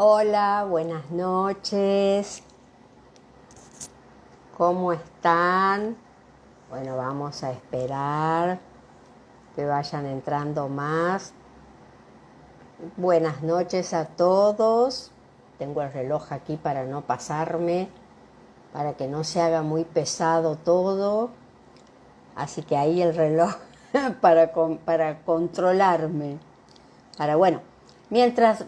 Hola, buenas noches. ¿Cómo están? Bueno, vamos a esperar que vayan entrando más. Buenas noches a todos. Tengo el reloj aquí para no pasarme, para que no se haga muy pesado todo. Así que ahí el reloj para controlarme. Bueno, mientras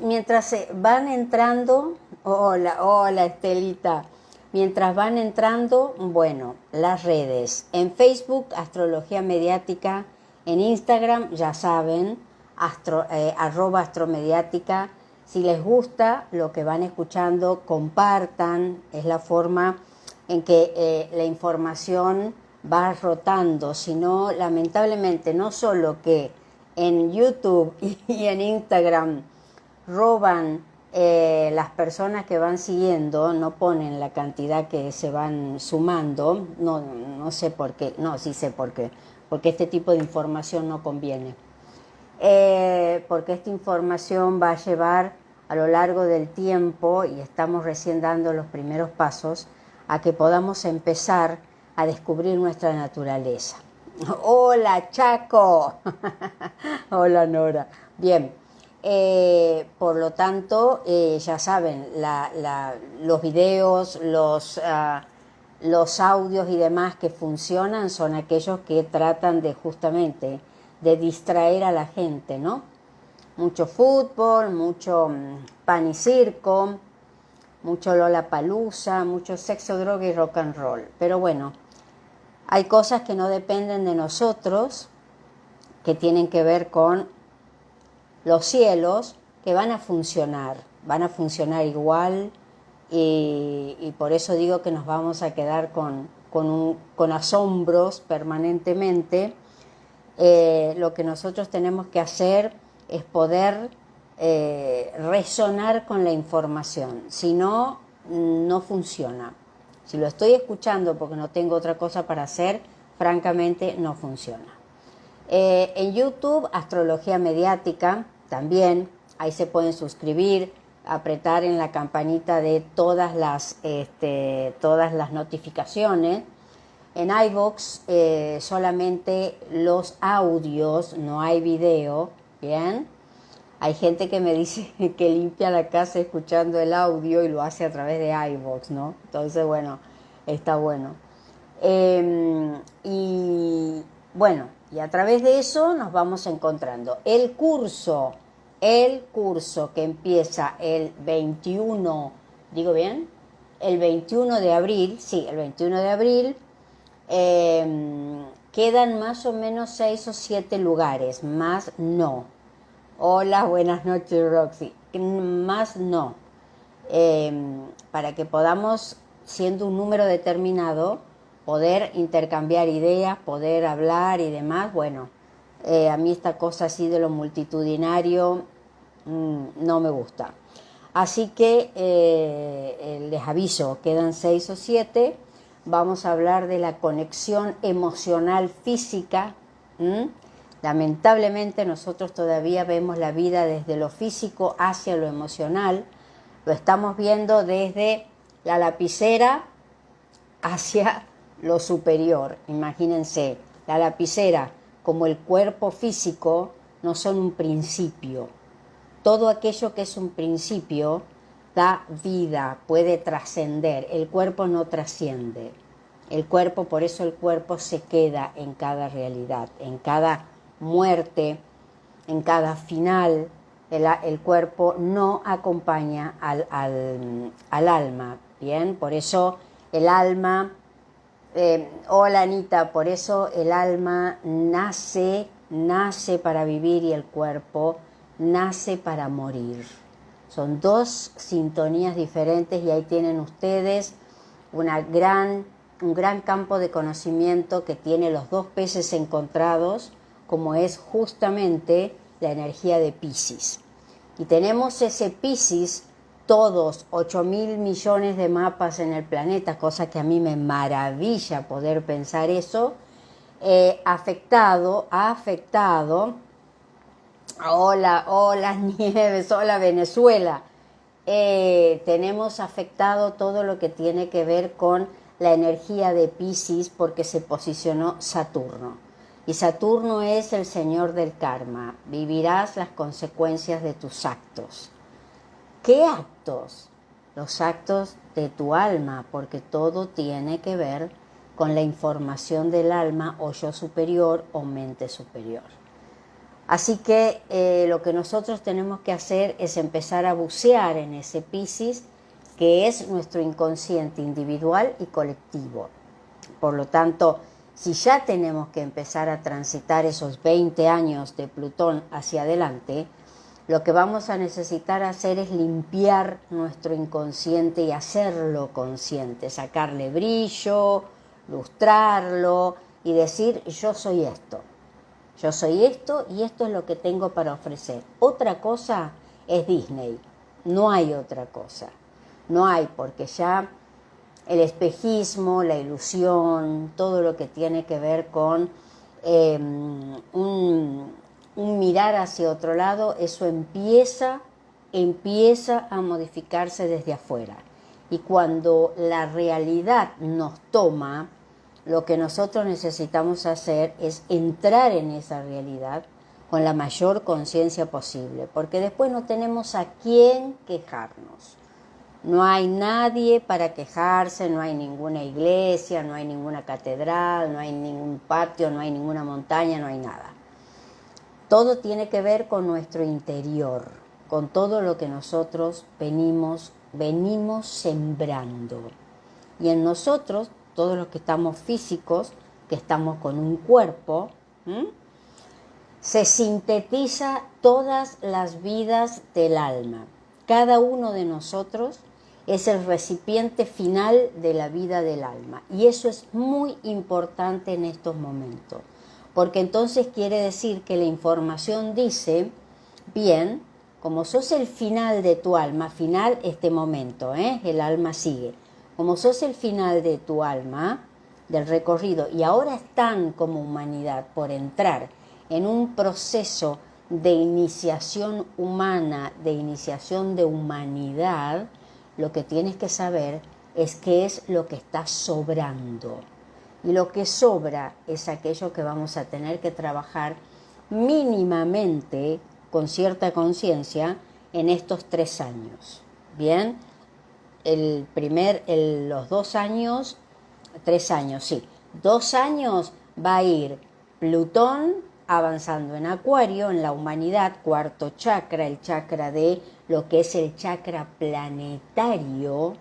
van entrando, hola Estelita, mientras van entrando, bueno, las redes, en Facebook, Astrología Mediática, en Instagram, ya saben, @astromediática, si les gusta lo que van escuchando, compartan, es la forma en que la información va rotando, sino lamentablemente no solo que en YouTube y en Instagram roban las personas que van siguiendo, no ponen la cantidad que se van sumando, no sé por qué, no, sí sé por qué, porque este tipo de información no conviene. Porque esta información va a llevar a lo largo del tiempo, y estamos recién dando los primeros pasos, a que podamos empezar a descubrir nuestra naturaleza. Hola Chaco. Hola Nora. Bien, por lo tanto, ya saben, los videos, los audios y demás que funcionan son aquellos que tratan de justamente de distraer a la gente, ¿no? Mucho fútbol, mucho pan y circo, mucho lollapalooza, mucho sexo, droga y rock and roll. Pero bueno, hay cosas que no dependen de nosotros, que tienen que ver con los cielos, que van a funcionar igual, y por eso digo que nos vamos a quedar con asombros permanentemente. Lo que nosotros tenemos que hacer es poder resonar con la información, si no, no funciona. Si lo estoy escuchando porque no tengo otra cosa para hacer, francamente no funciona. En YouTube, Astrología Mediática, también, ahí se pueden suscribir, apretar en la campanita de todas las notificaciones. En iVoox solamente los audios, no hay video, ¿bien? Hay gente que me dice que limpia la casa escuchando el audio y lo hace a través de iVoox, ¿no? Entonces, bueno, está bueno. Y bueno, y a través de eso nos vamos encontrando. El curso que empieza el 21, ¿digo bien? El 21 de abril, sí, el 21 de abril, quedan más o menos 6 o 7 lugares, más no. Hola, buenas noches Roxy, más no. Para que podamos, siendo un número determinado, poder intercambiar ideas, poder hablar y demás. Bueno, a mí esta cosa así de lo multitudinario no me gusta. Así que les aviso, quedan 6 o 7. Vamos a hablar de la conexión emocional física. Lamentablemente nosotros todavía vemos la vida desde lo físico hacia lo emocional. Lo estamos viendo desde la lapicera hacia lo superior. Imagínense, la lapicera como el cuerpo físico no son un principio. Todo aquello que es un principio da vida, puede trascender. El cuerpo no trasciende. El cuerpo, por eso el cuerpo se queda en cada realidad, en cada muerte, en cada final. El cuerpo no acompaña al alma, ¿bien? Por eso el alma, hola Anita, por eso el alma nace para vivir y el cuerpo nace para morir. Son dos sintonías diferentes y ahí tienen ustedes un gran campo de conocimiento que tiene los dos peces encontrados, como es justamente la energía de Piscis. Y tenemos ese Piscis, todos 8.000 millones de mapas en el planeta, cosa que a mí me maravilla poder pensar eso, ha afectado, hola Nieves, hola Venezuela, tenemos afectado todo lo que tiene que ver con la energía de Piscis porque se posicionó Saturno. Y Saturno es el señor del karma. Vivirás las consecuencias de tus actos. ¿Qué actos? Los actos de tu alma, porque todo tiene que ver con la información del alma o yo superior o mente superior. Así que lo que nosotros tenemos que hacer es empezar a bucear en ese Piscis, que es nuestro inconsciente individual y colectivo. Por lo tanto, si ya tenemos que empezar a transitar esos 20 años de Plutón hacia adelante, lo que vamos a necesitar hacer es limpiar nuestro inconsciente y hacerlo consciente, sacarle brillo, lustrarlo y decir yo soy esto. Yo soy esto y esto es lo que tengo para ofrecer. Otra cosa es Disney. No hay otra cosa. No hay, porque ya el espejismo, la ilusión, todo lo que tiene que ver con un mirar hacia otro lado, eso empieza a modificarse desde afuera. Y cuando la realidad nos toma, lo que nosotros necesitamos hacer es entrar en esa realidad con la mayor conciencia posible, porque después no tenemos a quién quejarnos. No hay nadie para quejarse, no hay ninguna iglesia, no hay ninguna catedral, no hay ningún patio, no hay ninguna montaña, no hay nada. Todo tiene que ver con nuestro interior, con todo lo que nosotros venimos sembrando. Y en nosotros, todos los que estamos físicos, que estamos con un cuerpo, se sintetiza todas las vidas del alma. Cada uno de nosotros es el recipiente final de la vida del alma. Y eso es muy importante en estos momentos. Porque entonces quiere decir que la información dice, bien, como sos el final de tu alma, final este momento, el alma sigue. Como sos el final de tu alma, del recorrido, y ahora están como humanidad por entrar en un proceso de iniciación humana, de iniciación de humanidad, lo que tienes que saber es qué es lo que está sobrando. Y lo que sobra es aquello que vamos a tener que trabajar mínimamente, con cierta conciencia, en estos 3 años. Bien, los 2 años, 3 años, sí, 2 años va a ir Plutón avanzando en Acuario, en la humanidad, cuarto chakra, el chakra de lo que es el chakra planetario.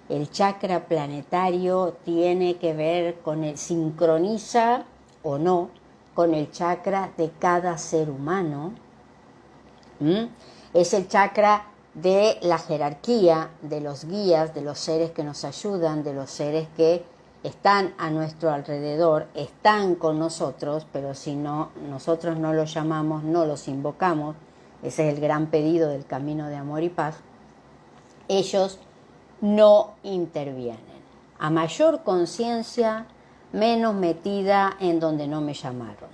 El chakra planetario tiene que ver con sincroniza o no con el chakra de cada ser humano. Es el chakra de la jerarquía, de los guías, de los seres que nos ayudan, de los seres que están a nuestro alrededor, están con nosotros, pero si no, nosotros no los llamamos, no los invocamos, ese es el gran pedido del camino de amor y paz, ellos no intervienen. A mayor conciencia, menos metida en donde no me llamaron,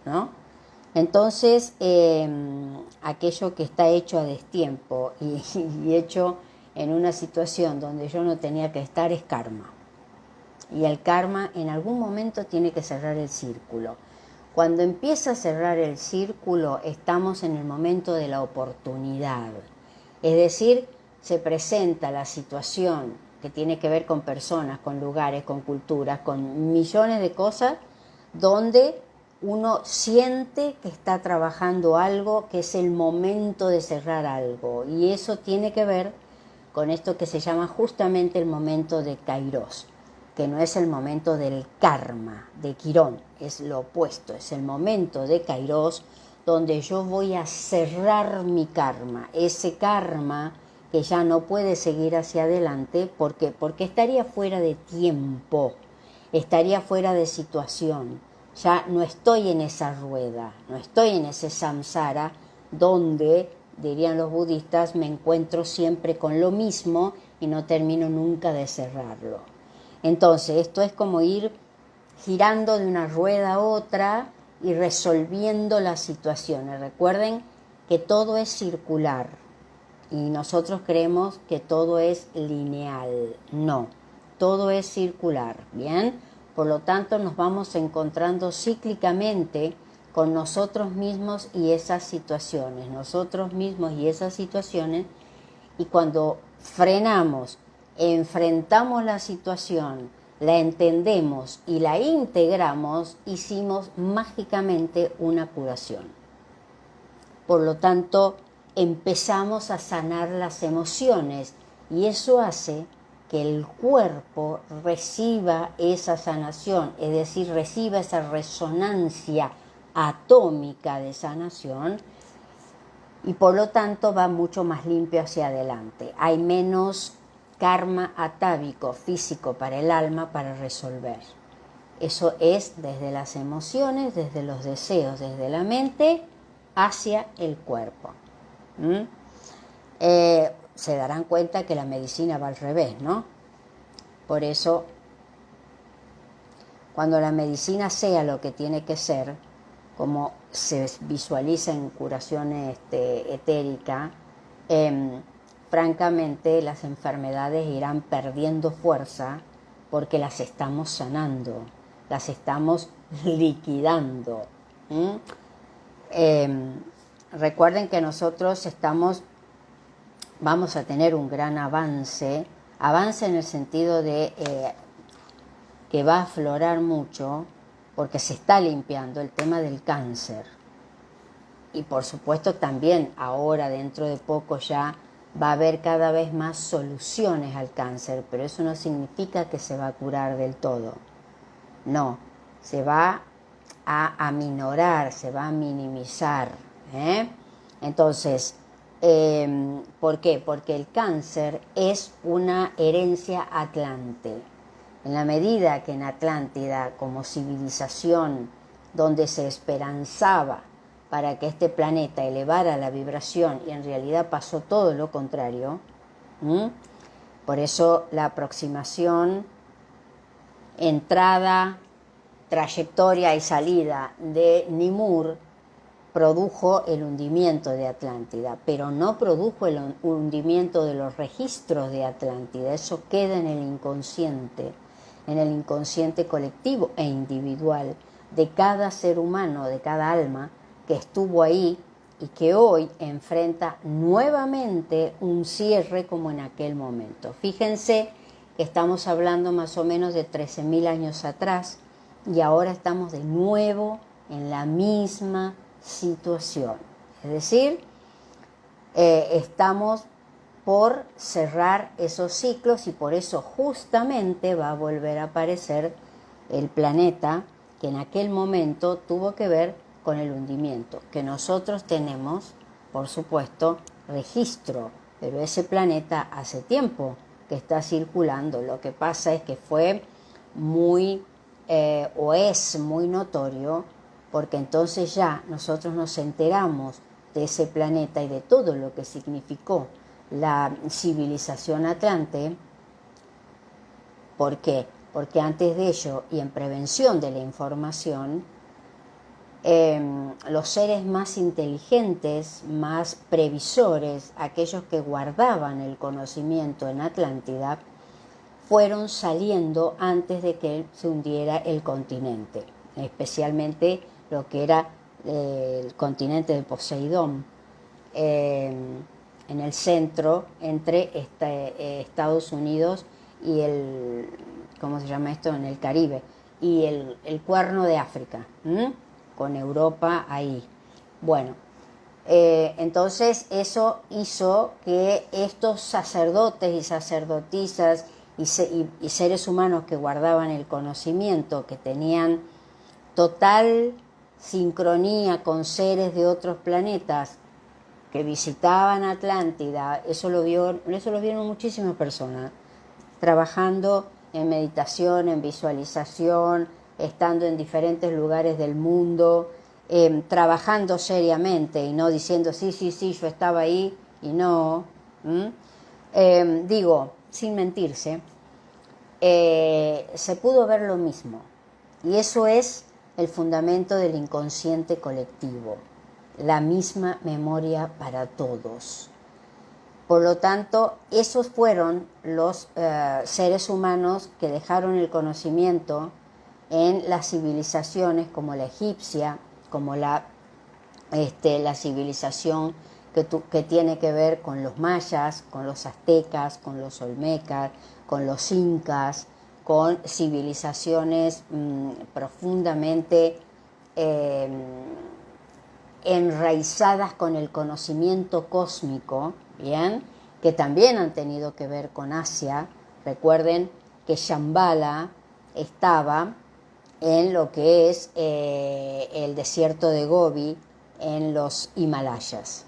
¿no? Entonces, aquello que está hecho a destiempo y hecho en una situación donde yo no tenía que estar es karma. Y el karma en algún momento tiene que cerrar el círculo. Cuando empieza a cerrar el círculo, estamos en el momento de la oportunidad. Es decir, se presenta la situación que tiene que ver con personas, con lugares, con culturas, con millones de cosas, donde uno siente que está trabajando algo, que es el momento de cerrar algo. Y eso tiene que ver con esto que se llama justamente el momento de Kairos, que no es el momento del karma, de Quirón, es lo opuesto, es el momento de Kairos, donde yo voy a cerrar mi karma, ese karma que ya no puede seguir hacia adelante, porque estaría fuera de tiempo, estaría fuera de situación, ya no estoy en esa rueda, no estoy en ese samsara donde, dirían los budistas, me encuentro siempre con lo mismo y no termino nunca de cerrarlo. Entonces, esto es como ir girando de una rueda a otra y resolviendo las situaciones. Recuerden que todo es circular. Y nosotros creemos que todo es lineal. No, todo es circular, ¿bien? Por lo tanto, nos vamos encontrando cíclicamente con nosotros mismos y esas situaciones, y cuando frenamos, enfrentamos la situación, la entendemos y la integramos, hicimos mágicamente una curación. Por lo tanto, empezamos a sanar las emociones y eso hace que el cuerpo reciba esa sanación, es decir, reciba esa resonancia atómica de sanación y por lo tanto va mucho más limpio hacia adelante. Hay menos karma atávico físico para el alma para resolver. Eso es desde las emociones, desde los deseos, desde la mente hacia el cuerpo. Se darán cuenta que la medicina va al revés, ¿no? Por eso, cuando la medicina sea lo que tiene que ser, como se visualiza en curación etérica, francamente las enfermedades irán perdiendo fuerza porque las estamos sanando, las estamos liquidando. Recuerden que nosotros vamos a tener un gran avance en el sentido de que va a aflorar mucho porque se está limpiando el tema del cáncer. Y por supuesto también ahora dentro de poco ya va a haber cada vez más soluciones al cáncer, pero eso no significa que se va a curar del todo. No, se va a aminorar, se va a minimizar. Entonces, ¿por qué? Porque el cáncer es una herencia atlante. En la medida que en Atlántida, como civilización donde se esperanzaba para que este planeta elevara la vibración y en realidad pasó todo lo contrario, por eso la aproximación, entrada, trayectoria y salida de Nimur produjo el hundimiento de Atlántida, pero no produjo el hundimiento de los registros de Atlántida. Eso queda en el inconsciente colectivo e individual de cada ser humano, de cada alma que estuvo ahí y que hoy enfrenta nuevamente un cierre como en aquel momento. Fíjense que estamos hablando más o menos de 13.000 años atrás y ahora estamos de nuevo en la misma situación. Es decir, estamos por cerrar esos ciclos y por eso justamente va a volver a aparecer el planeta que en aquel momento tuvo que ver con el hundimiento, que nosotros tenemos, por supuesto, registro, pero ese planeta hace tiempo que está circulando. Lo que pasa es que fue muy, o es muy notorio, porque entonces ya nosotros nos enteramos de ese planeta y de todo lo que significó la civilización atlante. ¿Por qué? Porque antes de ello y en prevención de la información, los seres más inteligentes, más previsores, aquellos que guardaban el conocimiento en Atlántida, fueron saliendo antes de que se hundiera el continente, especialmente lo que era el continente de Poseidón, en el centro entre Estados Unidos y el, ¿cómo se llama esto? En el Caribe, y el Cuerno de África, con Europa ahí. Bueno, entonces eso hizo que estos sacerdotes y sacerdotisas y seres humanos que guardaban el conocimiento, que tenían total sincronía con seres de otros planetas que visitaban Atlántida, eso lo vieron muchísimas personas, trabajando en meditación, en visualización, estando en diferentes lugares del mundo, trabajando seriamente y no diciendo sí, yo estaba ahí y no. Digo, sin mentirse, se pudo ver lo mismo. Y eso es el fundamento del inconsciente colectivo, la misma memoria para todos. Por lo tanto, esos fueron los seres humanos que dejaron el conocimiento en las civilizaciones como la egipcia, como la civilización que tiene que ver con los mayas, con los aztecas, con los olmecas, con los incas, con civilizaciones profundamente enraizadas con el conocimiento cósmico, ¿bien? Que también han tenido que ver con Asia. Recuerden que Shambhala estaba en lo que es el desierto de Gobi, en los Himalayas.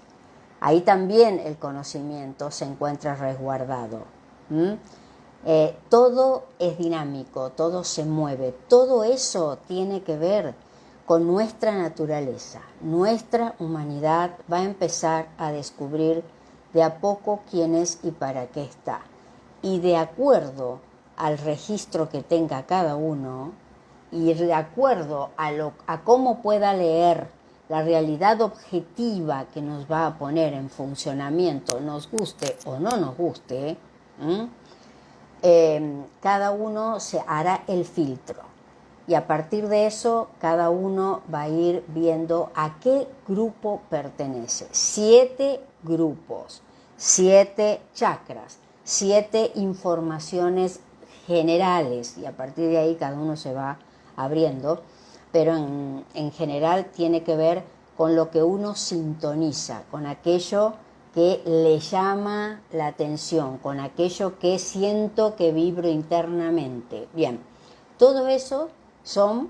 Ahí también el conocimiento se encuentra resguardado. Todo es dinámico, todo se mueve, todo eso tiene que ver con nuestra naturaleza. Nuestra humanidad va a empezar a descubrir de a poco quién es y para qué está. Y de acuerdo al registro que tenga cada uno, y de acuerdo a cómo pueda leer la realidad objetiva que nos va a poner en funcionamiento, nos guste o no nos guste, cada uno se hará el filtro. Y a partir de eso, cada uno va a ir viendo a qué grupo pertenece. 7 grupos, 7 chakras, 7 informaciones generales, y a partir de ahí cada uno se va abriendo, pero en general tiene que ver con lo que uno sintoniza, con aquello que le llama la atención, con aquello que siento que vibro internamente. Bien, todo eso son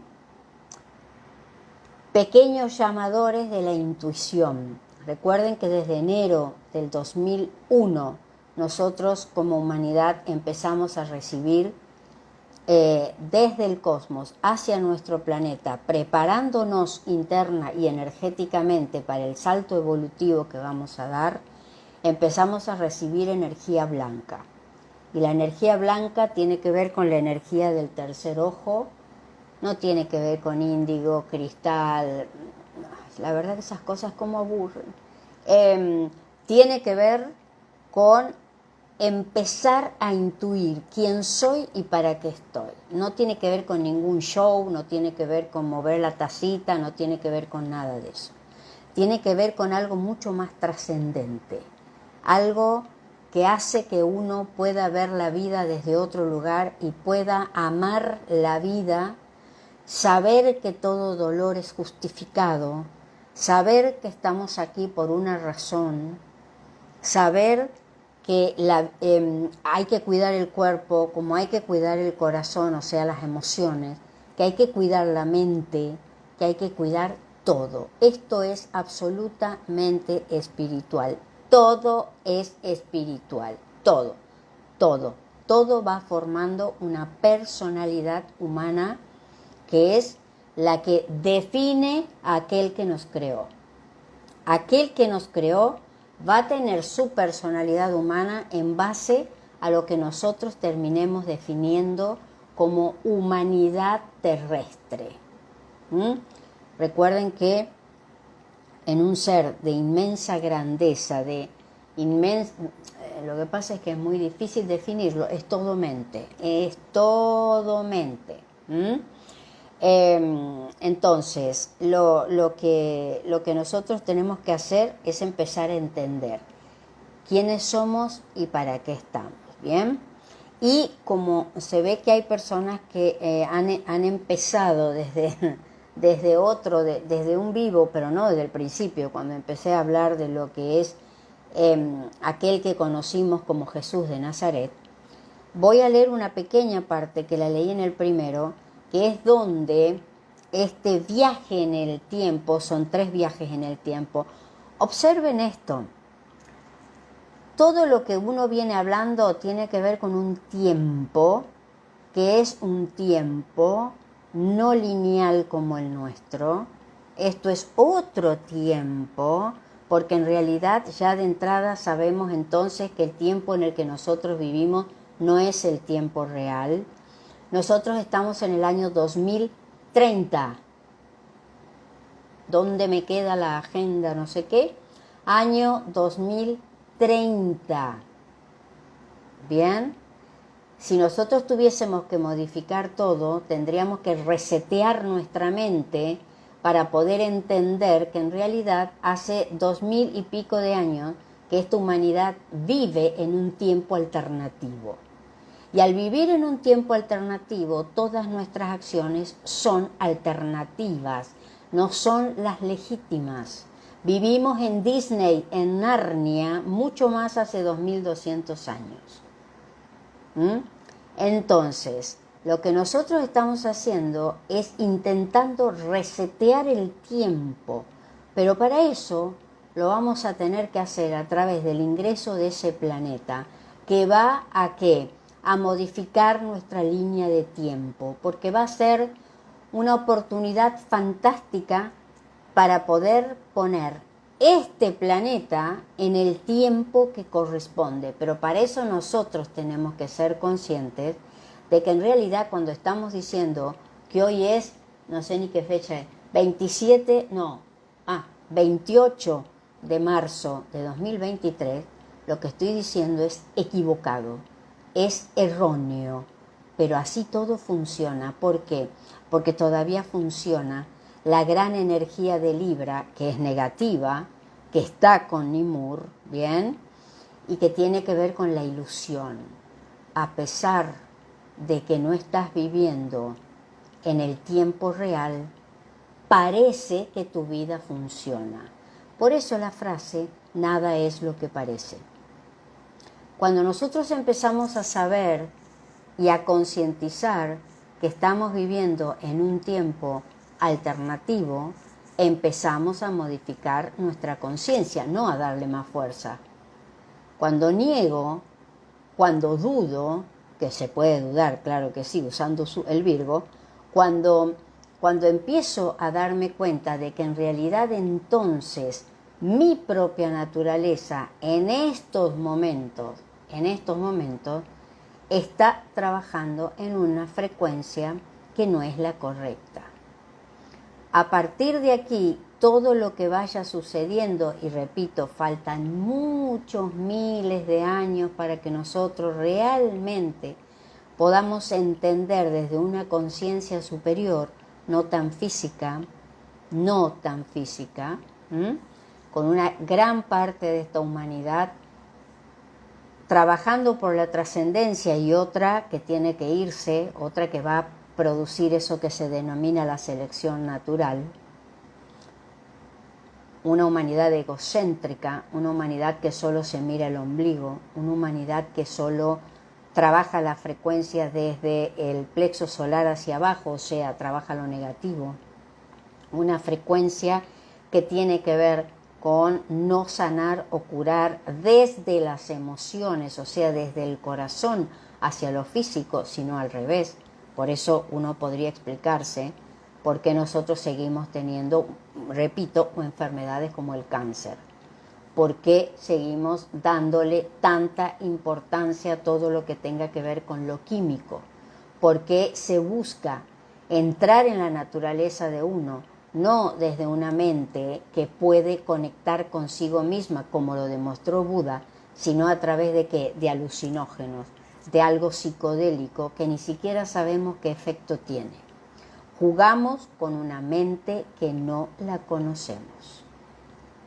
pequeños llamadores de la intuición. Recuerden que desde enero del 2001 nosotros como humanidad empezamos a recibir desde el cosmos hacia nuestro planeta, preparándonos interna y energéticamente para el salto evolutivo que vamos a dar, empezamos a recibir energía blanca. Y la energía blanca tiene que ver con la energía del tercer ojo, no tiene que ver con índigo, cristal, la verdad que esas cosas como aburren. Tiene que ver con empezar a intuir quién soy y para qué estoy. No tiene que ver con ningún show, no tiene que ver con mover la tacita, no tiene que ver con nada de eso. Tiene que ver con algo mucho más trascendente, algo que hace que uno pueda ver la vida desde otro lugar y pueda amar la vida, saber que todo dolor es justificado, saber que estamos aquí por una razón, saber que hay que cuidar el cuerpo como hay que cuidar el corazón, o sea, las emociones, que hay que cuidar la mente, que hay que cuidar todo. Esto es absolutamente espiritual. Todo es espiritual. Todo, todo. Todo va formando una personalidad humana que es la que define a aquel que nos creó. Aquel que nos creó va a tener su personalidad humana en base a lo que nosotros terminemos definiendo como humanidad terrestre. Recuerden que en un ser de inmensa grandeza, lo que pasa es que es muy difícil definirlo, es todo mente, es todo mente. Entonces, lo que nosotros tenemos que hacer es empezar a entender quiénes somos y para qué estamos, ¿bien? Y como se ve que hay personas que han empezado desde un vivo, pero no desde el principio, cuando empecé a hablar de lo que es aquel que conocimos como Jesús de Nazaret, voy a leer una pequeña parte que la leí en el primero, que es donde este viaje en el tiempo, son 3 viajes en el tiempo. Observen esto. Todo lo que uno viene hablando tiene que ver con un tiempo, que es un tiempo no lineal como el nuestro. Esto es otro tiempo, porque en realidad ya de entrada sabemos entonces que el tiempo en el que nosotros vivimos no es el tiempo real. Nosotros estamos en el año 2030. ¿Dónde me queda la agenda? No sé qué. Año 2030. 2030. ¿Bien? Si nosotros tuviésemos que modificar todo, tendríamos que resetear nuestra mente para poder entender que en realidad hace 2000 y pico de años que esta humanidad vive en un tiempo alternativo. Y al vivir en un tiempo alternativo, todas nuestras acciones son alternativas, no son las legítimas. Vivimos en Disney, en Narnia, mucho más hace 2200 años. Entonces, lo que nosotros estamos haciendo es intentando resetear el tiempo, pero para eso lo vamos a tener que hacer a través del ingreso de ese planeta, que va a ¿qué? A modificar nuestra línea de tiempo, porque va a ser una oportunidad fantástica para poder poner este planeta en el tiempo que corresponde. Pero para eso nosotros tenemos que ser conscientes de que en realidad cuando estamos diciendo que hoy es, no sé ni qué fecha es, 28 de marzo de 2023, lo que estoy diciendo es equivocado, es erróneo, pero así todo funciona. ¿Por qué? Porque todavía funciona la gran energía de Libra, que es negativa, que está con Nimur, ¿bien? Y que tiene que ver con la ilusión. A pesar de que no estás viviendo en el tiempo real, parece que tu vida funciona. Por eso la frase, nada es lo que parece. Cuando nosotros empezamos a saber y a concientizar que estamos viviendo en un tiempo alternativo, empezamos a modificar nuestra conciencia, no a darle más fuerza. Cuando niego, cuando dudo, que se puede dudar, claro que sí, usando el Virgo, cuando empiezo a darme cuenta de que en realidad entonces mi propia naturaleza en estos momentos, está trabajando en una frecuencia que no es la correcta. A partir de aquí, todo lo que vaya sucediendo, y repito, faltan muchos miles de años para que nosotros realmente podamos entender desde una conciencia superior, no tan física, con una gran parte de esta humanidad trabajando por la trascendencia y otra que tiene que irse, otra que va a producir eso que se denomina la selección natural. Una humanidad egocéntrica, una humanidad que solo se mira el ombligo, una humanidad que solo trabaja la frecuencia desde el plexo solar hacia abajo, o sea, trabaja lo negativo. Una frecuencia que tiene que ver con no sanar o curar desde las emociones, o sea, desde el corazón hacia lo físico, sino al revés. Por eso uno podría explicarse por qué nosotros seguimos teniendo, repito, enfermedades como el cáncer. ¿Por qué seguimos dándole tanta importancia a todo lo que tenga que ver con lo químico? ¿Por qué se busca entrar en la naturaleza de uno? No desde una mente que puede conectar consigo misma, como lo demostró Buda, sino a través de ¿qué? De alucinógenos, de algo psicodélico que ni siquiera sabemos qué efecto tiene. Jugamos con una mente que no la conocemos.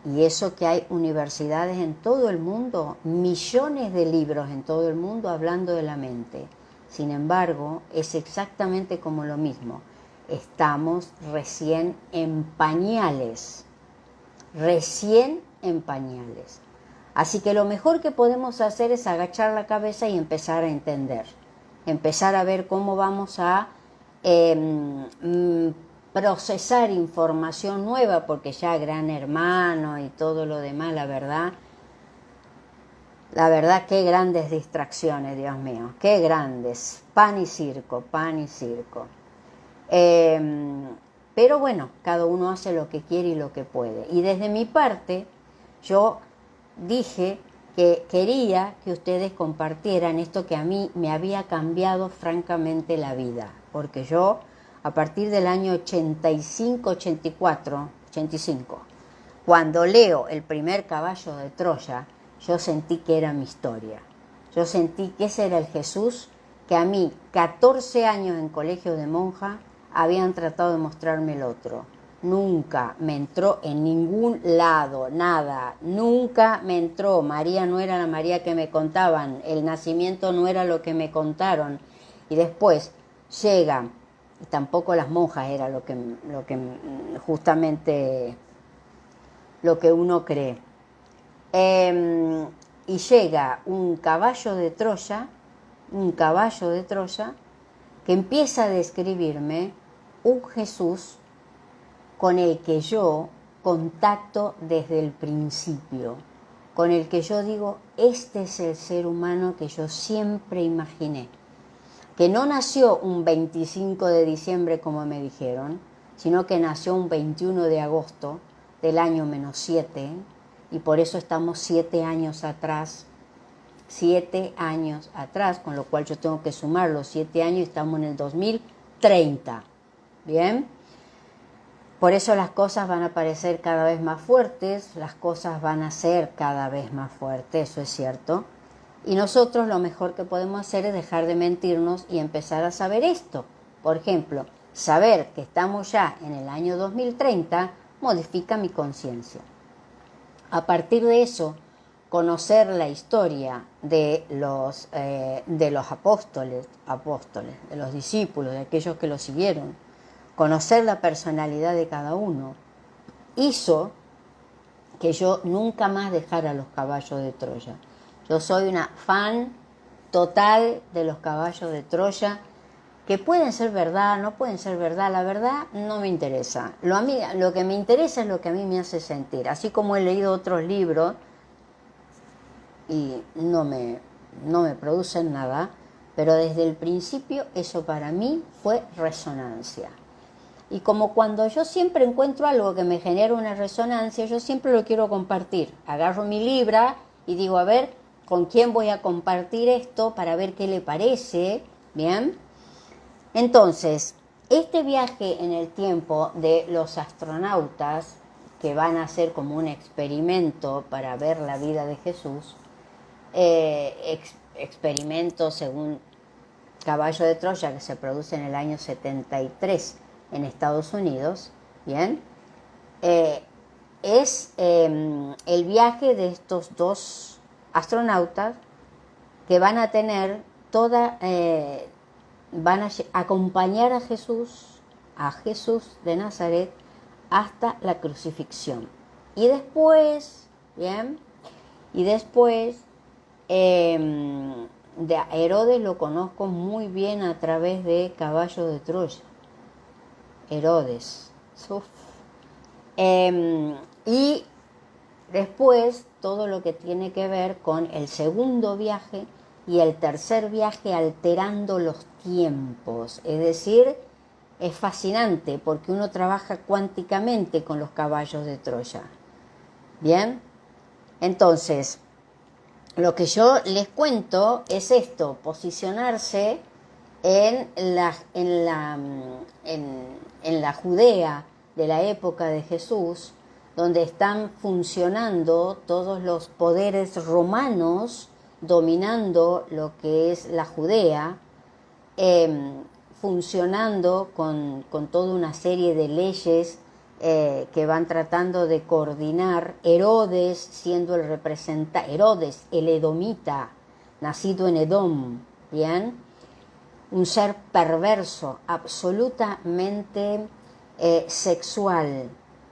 Y eso que hay universidades en todo el mundo, millones de libros en todo el mundo hablando de la mente. Sin embargo, es exactamente como lo mismo. Estamos recién en pañales, Así que lo mejor que podemos hacer es agachar la cabeza y empezar a entender, empezar a ver cómo vamos a procesar información nueva, porque ya Gran Hermano y todo lo demás, la verdad, qué grandes distracciones, Dios mío, qué grandes, pan y circo. Pero bueno, cada uno hace lo que quiere y lo que puede. Y desde mi parte, yo dije que quería que ustedes compartieran esto que a mí me había cambiado francamente la vida. Porque yo, a partir del año 85, cuando leo el primer Caballo de Troya, yo sentí que era mi historia. Yo sentí que ese era el Jesús que a mí, 14 años en colegio de monja, habían tratado de mostrarme el otro. Nunca me entró en ningún lado, nada, nunca me entró. María no era la María que me contaban, el nacimiento no era lo que me contaron. Y después llega, y tampoco las monjas era lo que justamente lo que uno cree. Y llega un caballo de Troya, que empieza a describirme un Jesús con el que yo contacto desde el principio, con el que yo digo, este es el ser humano que yo siempre imaginé, que no nació un 25 de diciembre como me dijeron, sino que nació un 21 de agosto del año -7, y por eso estamos 7 años atrás, con lo cual yo tengo que sumar los 7 años y estamos en el 2030, ¿bien? Por eso las cosas van a parecer cada vez más fuertes, las cosas van a ser cada vez más fuertes, eso es cierto. Y nosotros lo mejor que podemos hacer es dejar de mentirnos y empezar a saber esto. Por ejemplo, saber que estamos ya en el año 2030 modifica mi conciencia. A partir de eso, conocer la historia de los apóstoles, de los discípulos, de aquellos que los siguieron, conocer la personalidad de cada uno, hizo que yo nunca más dejara los caballos de Troya. Yo soy una fan total de los caballos de Troya, que pueden ser verdad, no pueden ser verdad. La verdad no me interesa. Lo que me interesa es lo que a mí me hace sentir. Así como he leído otros libros y no me producen nada, pero desde el principio eso para mí fue resonancia. Y como cuando yo siempre encuentro algo que me genera una resonancia, yo siempre lo quiero compartir. Agarro mi libra y digo, a ver, ¿con quién voy a compartir esto para ver qué le parece? ¿Bien? Entonces, este viaje en el tiempo de los astronautas, que van a hacer como un experimento para ver la vida de Jesús, experimento según Caballo de Troya, que se produce en el año 73 en Estados Unidos, ¿bien? Es el viaje de estos dos astronautas que van a tener van a acompañar a Jesús de Nazaret hasta la crucifixión. Y después, ¿bien? De Herodes lo conozco muy bien a través de Caballo de Troya. Herodes. Y después todo lo que tiene que ver con el segundo viaje y el tercer viaje alterando los tiempos. Es decir, es fascinante porque uno trabaja cuánticamente con los caballos de Troya. Bien, entonces, lo que yo les cuento es esto, posicionarse en la Judea de la época de Jesús, donde están funcionando todos los poderes romanos dominando lo que es la Judea, funcionando con toda una serie de leyes que van tratando de coordinar. Herodes siendo el representante, Herodes el edomita, nacido en Edom, ¿bien? Un ser perverso, absolutamente sexual,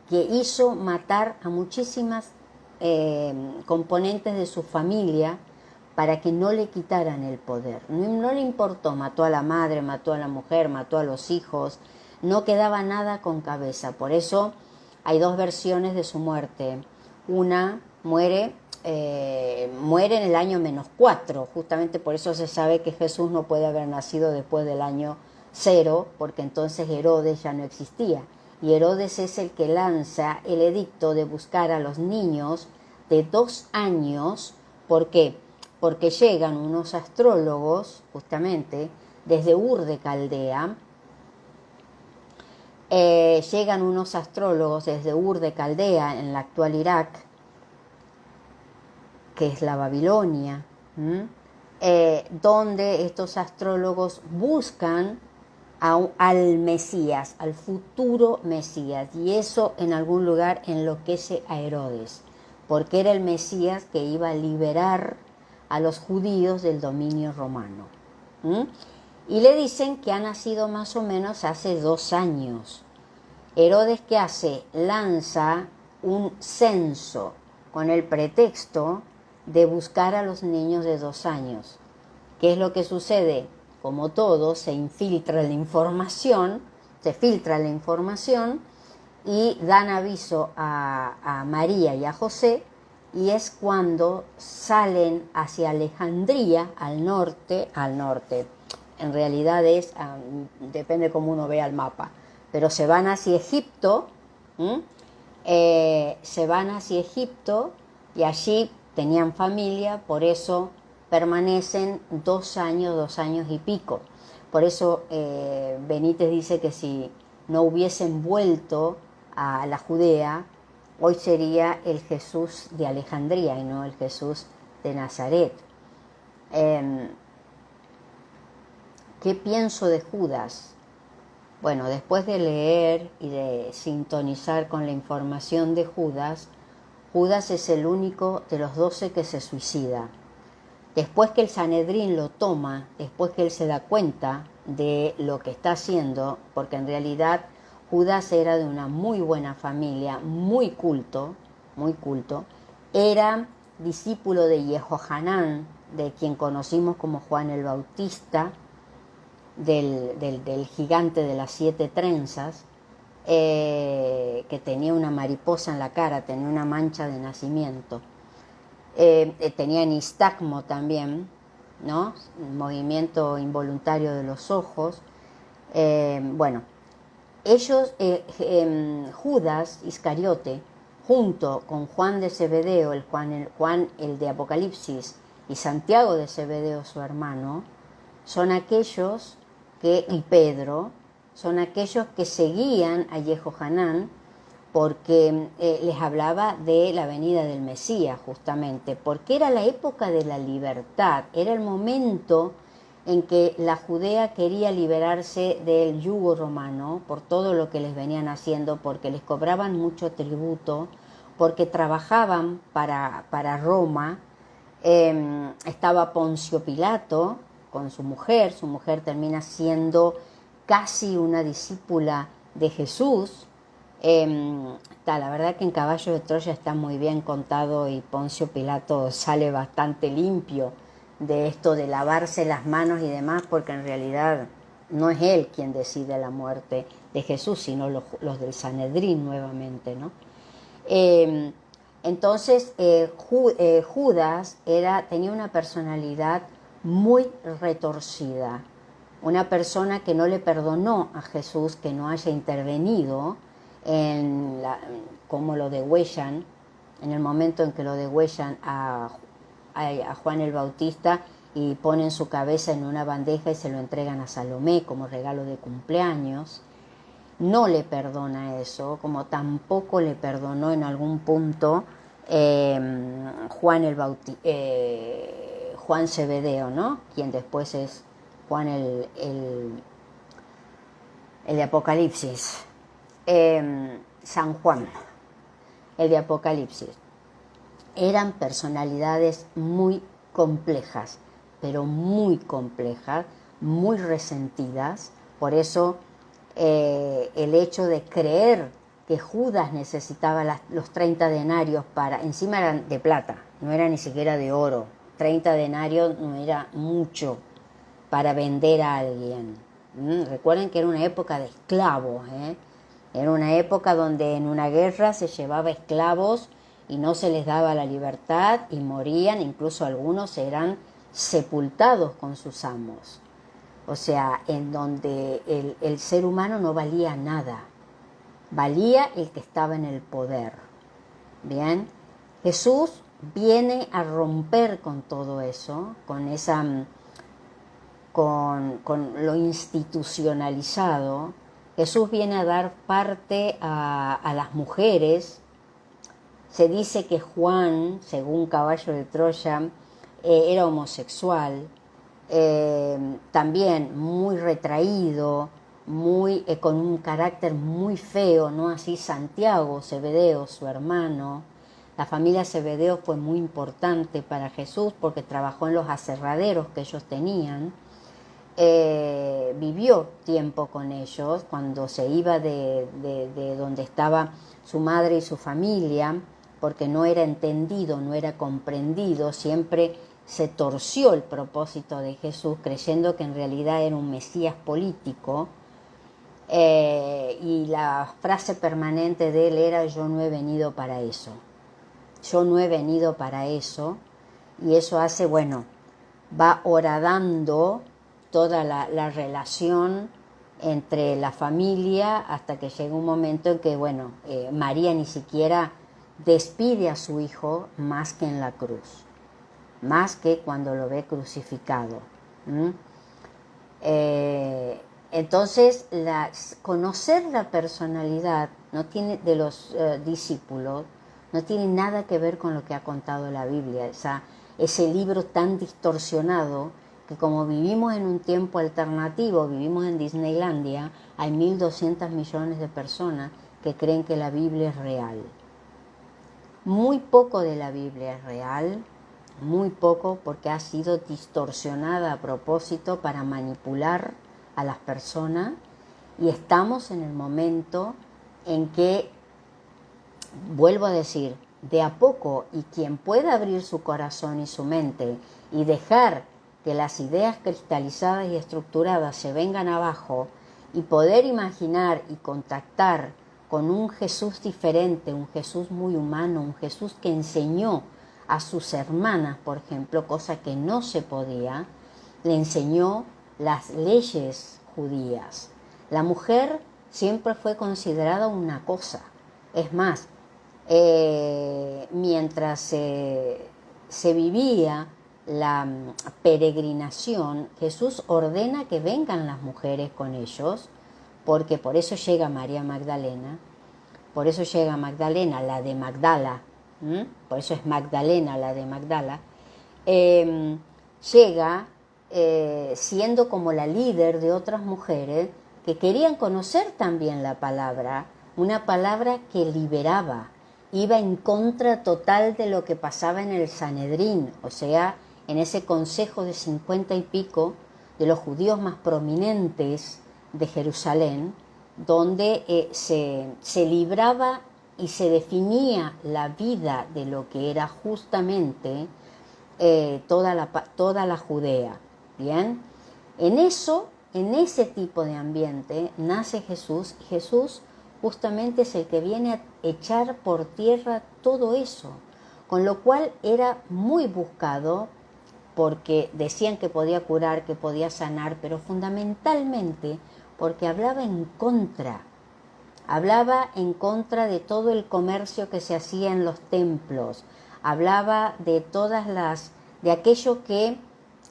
que hizo matar a muchísimas componentes de su familia para que no le quitaran el poder. No le importó, mató a la madre, mató a la mujer, mató a los hijos, no quedaba nada con cabeza. Por eso hay dos versiones de su muerte. Una muere en el año -4, justamente por eso se sabe que Jesús no puede haber nacido después del año 0, porque entonces Herodes ya no existía. Y Herodes es el que lanza el edicto de buscar a los niños de 2 años. ¿Por qué? Porque llegan unos astrólogos, justamente, desde Ur de Caldea, en la actual Irak, que es la Babilonia, donde estos astrólogos buscan al Mesías, al futuro Mesías, y eso en algún lugar enloquece a Herodes, porque era el Mesías que iba a liberar a los judíos del dominio romano. Y le dicen que ha nacido más o menos hace 2 años. Herodes, ¿qué hace? Lanza un censo con el pretexto de buscar a los niños de 2 años. ¿Qué es lo que sucede? Como todo, se filtra la información y dan aviso a María y a José, y es cuando salen hacia Alejandría, al norte, en realidad depende cómo uno vea el mapa, pero se van hacia Egipto, y allí tenían familia, por eso permanecen 2 años, 2 años y pico. Por eso Benítez dice que si no hubiesen vuelto a la Judea, hoy sería el Jesús de Alejandría y no el Jesús de Nazaret. ¿Qué pienso de Judas? Bueno, después de leer y de sintonizar con la información de Judas, Judas es el único de los 12 que se suicida. Después que el Sanedrín lo toma, después que él se da cuenta de lo que está haciendo, porque en realidad Judas era de una muy buena familia, muy culto, era discípulo de Jehohanán, de quien conocimos como Juan el Bautista, del gigante de las 7 trenzas, que tenía una mariposa en la cara, tenía una mancha de nacimiento. Tenía nistagmo también, ¿no? Movimiento involuntario de los ojos. Bueno, ellos, Judas Iscariote, junto con Juan de Zebedeo, Juan el de Apocalipsis, y Santiago de Zebedeo, su hermano, son aquellos y Pedro, son aquellos que seguían a Jehohanán, porque les hablaba de la venida del Mesías, justamente, porque era la época de la libertad, era el momento en que la Judea quería liberarse del yugo romano por todo lo que les venían haciendo, porque les cobraban mucho tributo, porque trabajaban para Roma. Estaba Poncio Pilato con su mujer termina siendo casi una discípula de Jesús. La verdad que en Caballo de Troya está muy bien contado, y Poncio Pilato sale bastante limpio de esto de lavarse las manos y demás, porque en realidad no es él quien decide la muerte de Jesús, sino los del Sanedrín nuevamente, ¿no? Entonces Judas tenía una personalidad muy retorcida, una persona que no le perdonó a Jesús que no haya intervenido como lo degüellan, en el momento en que lo degüellan a Juan el Bautista y ponen su cabeza en una bandeja y se lo entregan a Salomé como regalo de cumpleaños. No le perdona eso, como tampoco le perdonó en algún punto Juan Zebedeo, ¿no? Quien después es Juan el de Apocalipsis. San Juan, el de Apocalipsis. Eran personalidades muy complejas, pero muy complejas, muy resentidas. Por eso el hecho de creer que Judas necesitaba los 30 denarios encima eran de plata, no era ni siquiera de oro. 30 denarios no era mucho para vender a alguien. Recuerden que era una época de esclavos, Era una época donde en una guerra se llevaba esclavos y no se les daba la libertad y morían, incluso algunos eran sepultados con sus amos. O sea, en donde el ser humano no valía nada, valía el que estaba en el poder. Bien, Jesús viene a romper con todo eso, con lo institucionalizado. Jesús viene a dar parte a las mujeres, Se dice que Juan, según Caballo de Troya, era homosexual, también muy retraído, con un carácter muy feo, ¿no? Así Santiago, Zebedeo, su hermano. La familia Zebedeo fue muy importante para Jesús porque trabajó en los aserraderos que ellos tenían. Vivió tiempo con ellos cuando se iba de donde estaba su madre y su familia, porque no era entendido, no era comprendido, siempre se torció el propósito de Jesús creyendo que en realidad era un Mesías político, y la frase permanente de él era: yo no he venido para eso, yo no he venido para eso. Y eso hace, bueno, va horadando toda la relación entre la familia hasta que llega un momento en que, bueno, María ni siquiera despide a su hijo más que en la cruz, más que cuando lo ve crucificado. Entonces, conocer la personalidad no tiene, de los discípulos no tiene nada que ver con lo que ha contado la Biblia, ese libro tan distorsionado que, como vivimos en un tiempo alternativo, vivimos en Disneylandia, hay 1.200 millones de personas que creen que la Biblia es real. Muy poco de la Biblia es real, muy poco, porque ha sido distorsionada a propósito para manipular a las personas, y estamos en el momento en que, vuelvo a decir, de a poco, y quien pueda abrir su corazón y su mente y dejar que las ideas cristalizadas y estructuradas se vengan abajo y poder imaginar y contactar con un Jesús diferente, un Jesús muy humano, un Jesús que enseñó a sus hermanas, por ejemplo, cosa que no se podía, le enseñó las leyes judías. La mujer siempre fue considerada una cosa. Es más, mientras se vivía la peregrinación, Jesús ordena que vengan las mujeres con ellos, porque por eso llega María Magdalena, por eso llega Magdalena, la de Magdala, por eso es Magdalena, la de Magdala, llega siendo como la líder de otras mujeres que querían conocer también la palabra, una palabra que liberaba, iba en contra total de lo que pasaba en el Sanedrín, o sea, en ese consejo de 50 y pico de los judíos más prominentes de Jerusalén, donde se libraba y se definía la vida de lo que era justamente toda la Judea. Bien, en ese tipo de ambiente nace Jesús, y Jesús justamente es el que viene a echar por tierra todo eso, con lo cual era muy buscado, porque decían que podía curar, que podía sanar, pero fundamentalmente porque hablaba en contra de todo el comercio que se hacía en los templos, hablaba de aquello que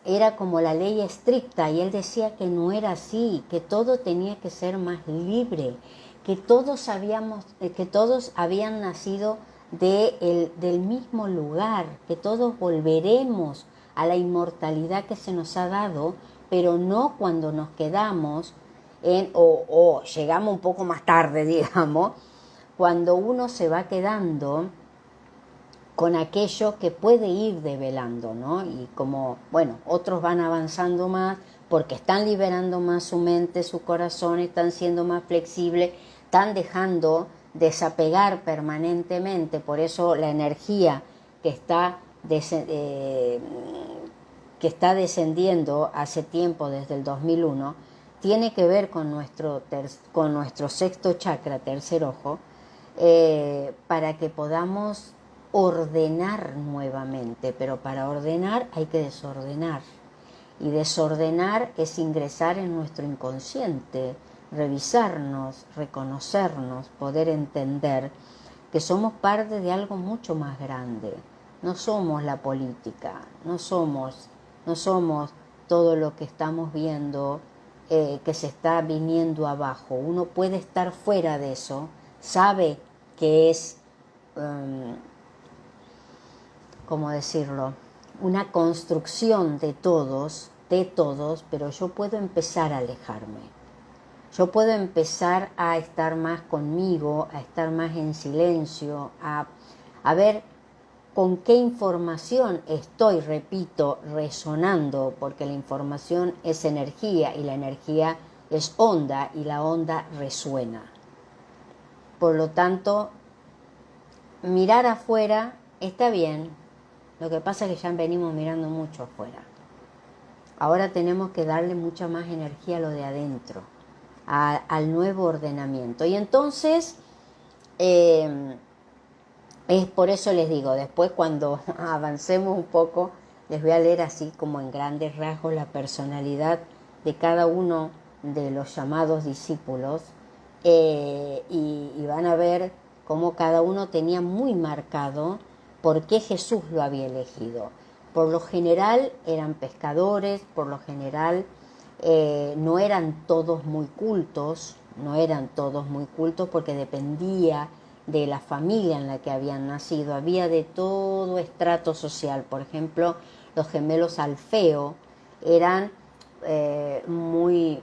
era como la ley estricta, y él decía que no era así, que todo tenía que ser más libre, que todos habían nacido del mismo lugar, que todos volveremos a la inmortalidad que se nos ha dado, pero no cuando nos quedamos o llegamos un poco más tarde, digamos, cuando uno se va quedando con aquello que puede ir develando, ¿no? Y como, bueno, otros van avanzando más porque están liberando más su mente, su corazón, están siendo más flexibles, están dejando desapegar permanentemente. Por eso la energía que está descendiendo hace tiempo, desde el 2001, tiene que ver con nuestro sexto chakra, tercer ojo, para que podamos ordenar nuevamente. Pero para ordenar hay que desordenar, y desordenar es ingresar en nuestro inconsciente, revisarnos, reconocernos, poder entender que somos parte de algo mucho más grande. No somos la política, no somos todo lo que estamos viendo que se está viniendo abajo. Uno puede estar fuera de eso, sabe que es ¿cómo decirlo? Una construcción de todos, pero yo puedo empezar a alejarme. Yo puedo empezar a estar más conmigo, a estar más en silencio, a ver con qué información estoy, repito, resonando, porque la información es energía y la energía es onda y la onda resuena. Por lo tanto, mirar afuera está bien, lo que pasa es que ya venimos mirando mucho afuera. Ahora tenemos que darle mucha más energía a lo de adentro, al nuevo ordenamiento. Y entonces, es por eso les digo, después cuando avancemos un poco, les voy a leer así como en grandes rasgos la personalidad de cada uno de los llamados discípulos, y van a ver cómo cada uno tenía muy marcado por qué Jesús lo había elegido. Por lo general eran pescadores, por lo general no eran todos muy cultos, porque dependía de la familia en la que habían nacido, había de todo estrato social. Por ejemplo, los gemelos Alfeo eran muy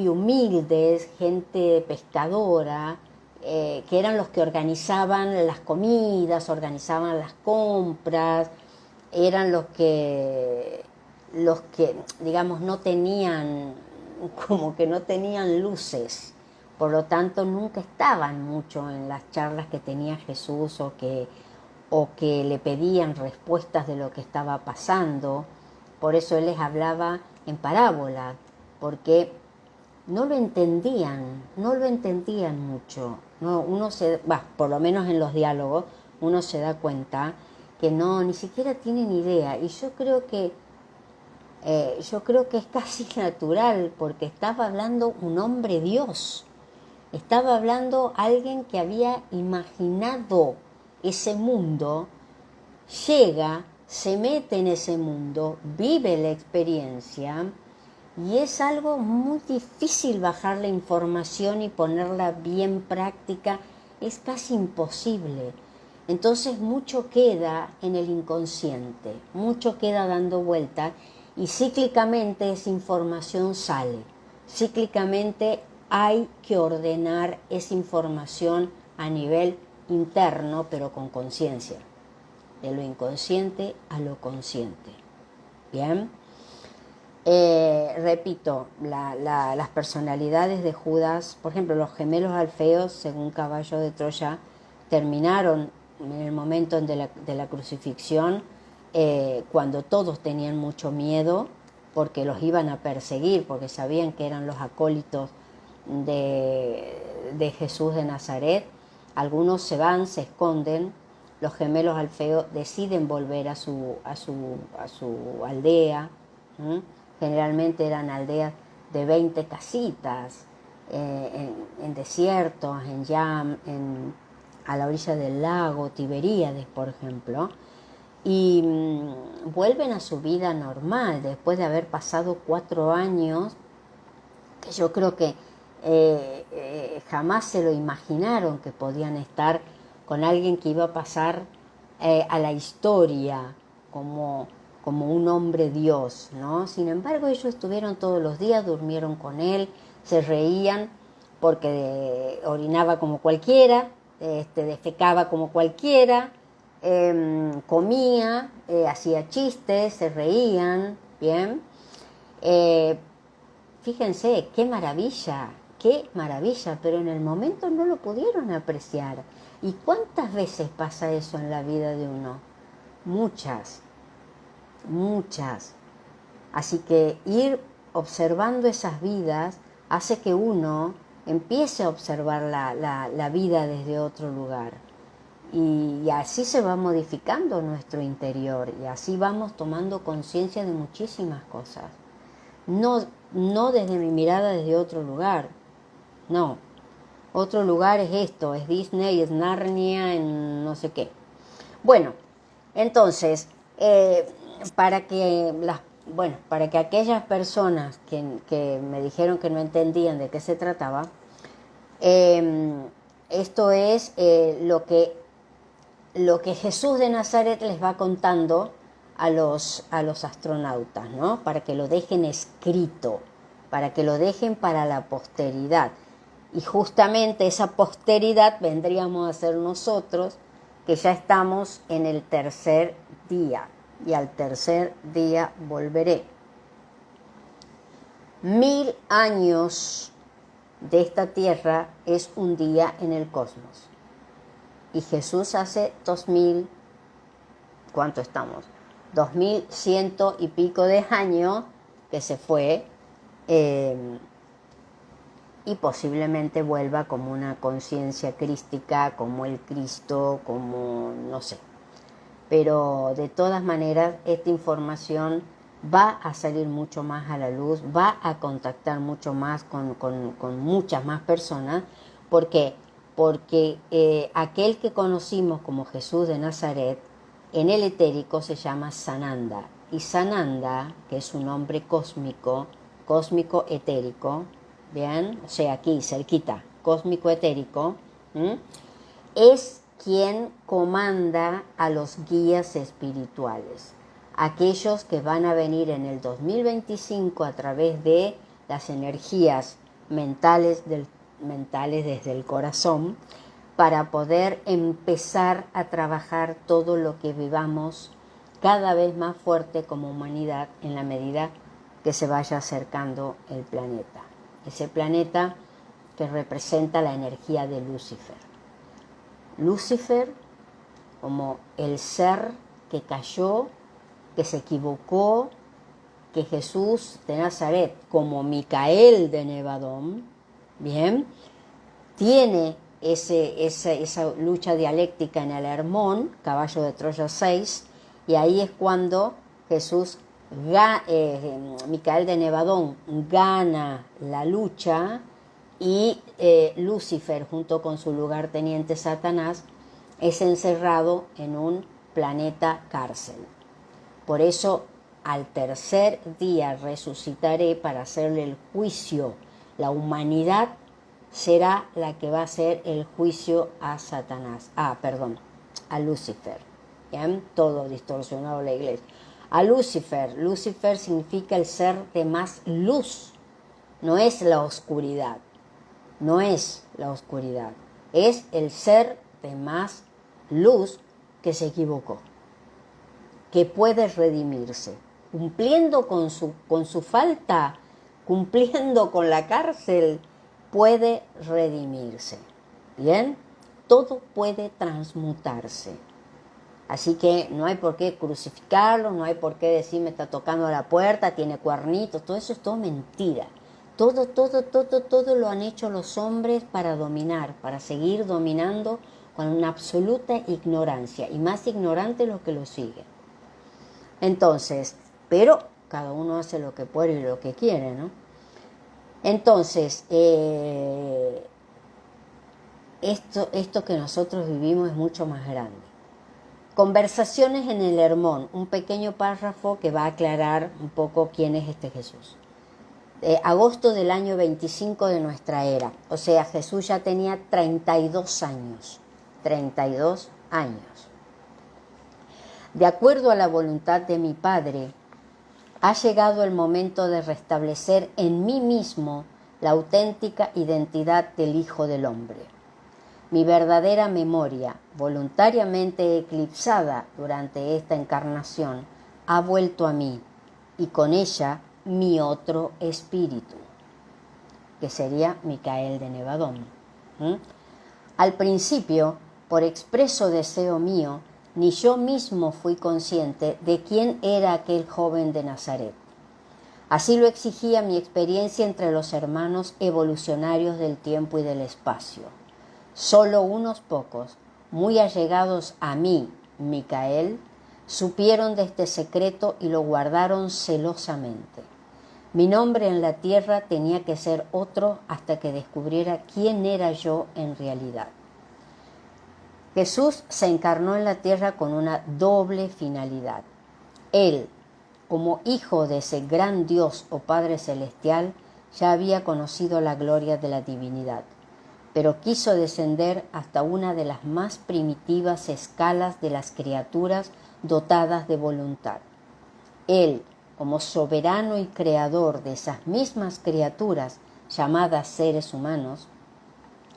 humildes, gente pescadora, que eran los que organizaban las comidas, organizaban las compras, eran los que digamos no tenían, como que no tenían luces, por lo tanto nunca estaban mucho en las charlas que tenía Jesús o que le pedían respuestas de lo que estaba pasando. Por eso él les hablaba en parábola, porque no lo entendían mucho. No, por lo menos en los diálogos uno se da cuenta que no, ni siquiera tienen idea. Y yo creo que es casi natural, porque estaba hablando un hombre Dios. Estaba hablando alguien que había imaginado ese mundo, llega, se mete en ese mundo, vive la experiencia, y es algo muy difícil bajar la información y ponerla bien práctica, es casi imposible. Entonces mucho queda en el inconsciente, mucho queda dando vuelta, y cíclicamente esa información sale. Cíclicamente hay que ordenar esa información a nivel interno, pero con conciencia, de lo inconsciente a lo consciente. Bien. Repito, las personalidades de Judas, por ejemplo, los gemelos Alfeos, según Caballo de Troya, terminaron en el momento de la crucifixión, cuando todos tenían mucho miedo, porque los iban a perseguir, porque sabían que eran los acólitos de Jesús de Nazaret. Algunos se van, se esconden. Los gemelos Alfeos deciden volver a su aldea. Generalmente eran aldeas de 20 casitas, en desiertos, a la orilla del lago Tiberíades, por ejemplo, y vuelven a su vida normal después de haber pasado 4 años, que yo creo que jamás se lo imaginaron que podían estar con alguien que iba a pasar a la historia como un hombre Dios, ¿no? Sin embargo, ellos estuvieron todos los días, durmieron con él, se reían porque orinaba como cualquiera, defecaba como cualquiera, comía, hacía chistes, se reían, ¿bien? Fíjense, qué maravilla, pero en el momento no lo pudieron apreciar. ¿Y cuántas veces pasa eso en la vida de uno? Muchas. Así que ir observando esas vidas hace que uno empiece a observar la vida desde otro lugar. Y así se va modificando nuestro interior, y así vamos tomando conciencia de muchísimas cosas. No desde mi mirada desde otro lugar, no. Otro lugar es esto, es Disney, es Narnia, en no sé qué. Bueno, entonces, para que aquellas personas que me dijeron que no entendían de qué se trataba, esto es lo que lo que Jesús de Nazaret les va contando a los astronautas, ¿no? Para que lo dejen escrito, para que lo dejen para la posteridad. Y justamente esa posteridad vendríamos a ser nosotros, que ya estamos en el tercer día, y al tercer día volveré. 1000 años de esta tierra es un día en el cosmos. Y Jesús hace 2000, ¿cuánto estamos? 2100 y pico de años que se fue, y posiblemente vuelva como una conciencia crística, como el Cristo, como no sé. Pero de todas maneras esta información va a salir mucho más a la luz, va a contactar mucho más con muchas más personas. ¿Por qué? Porque aquel que conocimos como Jesús de Nazaret, en el etérico se llama Sananda. Y Sananda, que es un nombre cósmico, cósmico etérico, ¿bien? O sea, aquí cerquita, cósmico etérico, es quien comanda a los guías espirituales, aquellos que van a venir en el 2025 a través de las energías mentales desde el corazón, para poder empezar a trabajar todo lo que vivamos cada vez más fuerte como humanidad en la medida que se vaya acercando el planeta. Ese planeta que representa la energía de Lucifer. Lucifer como el ser que cayó, que se equivocó, que Jesús de Nazaret, como Micael de Nevadón, bien, tiene esa lucha dialéctica en el Hermón, caballo de Troya 6, y ahí es cuando Jesús, Micael de Nevadón, gana la lucha, y Lucifer, junto con su lugarteniente Satanás, es encerrado en un planeta cárcel. Por eso, al tercer día resucitaré para hacerle el juicio. La humanidad será la que va a hacer el juicio a Satanás. A Lucifer. ¿Bien? Todo distorsionado la iglesia. A Lucifer. Lucifer significa el ser de más luz. No es la oscuridad. No es la oscuridad. Es el ser de más luz que se equivocó, que puede redimirse, cumpliendo con su falta, cumpliendo con la cárcel, puede redimirse. ¿Bien? Todo puede transmutarse. Así que no hay por qué crucificarlo, no hay por qué decir me está tocando la puerta, tiene cuernitos, todo eso es todo mentira. Todo lo han hecho los hombres para dominar, para seguir dominando con una absoluta ignorancia, y más ignorante los que lo siguen. Entonces, pero cada uno hace lo que puede y lo que quiere, ¿no? Entonces, esto que nosotros vivimos es mucho más grande. Conversaciones en el Hermón, un pequeño párrafo que va a aclarar un poco quién es este Jesús. Agosto del año 25 de nuestra era, o sea, Jesús ya tenía 32 años. 32 años. De acuerdo a la voluntad de mi Padre, ha llegado el momento de restablecer en mí mismo la auténtica identidad del Hijo del Hombre. Mi verdadera memoria, voluntariamente eclipsada durante esta encarnación, ha vuelto a mí, y con ella mi otro espíritu, que sería Micael de Nevadón. Al principio, por expreso deseo mío, ni yo mismo fui consciente de quién era aquel joven de Nazaret. Así lo exigía mi experiencia entre los hermanos evolucionarios del tiempo y del espacio. Solo unos pocos, muy allegados a mí, Micael, supieron de este secreto y lo guardaron celosamente. Mi nombre en la tierra tenía que ser otro hasta que descubriera quién era yo en realidad. Jesús se encarnó en la tierra con una doble finalidad. Él, como hijo de ese gran Dios o Padre Celestial, ya había conocido la gloria de la divinidad. pero quiso descender hasta una de las más primitivas escalas de las criaturas dotadas de voluntad. Él, como soberano y creador de esas mismas criaturas llamadas seres humanos,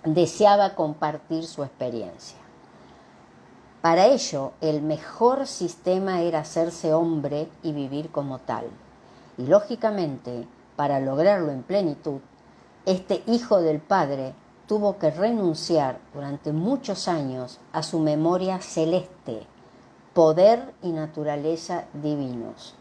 deseaba compartir su experiencia. Para ello, el mejor sistema era hacerse hombre y vivir como tal. Y lógicamente, para lograrlo en plenitud, este Hijo del Padre tuvo que renunciar durante muchos años a su memoria celeste, poder y naturaleza divinos.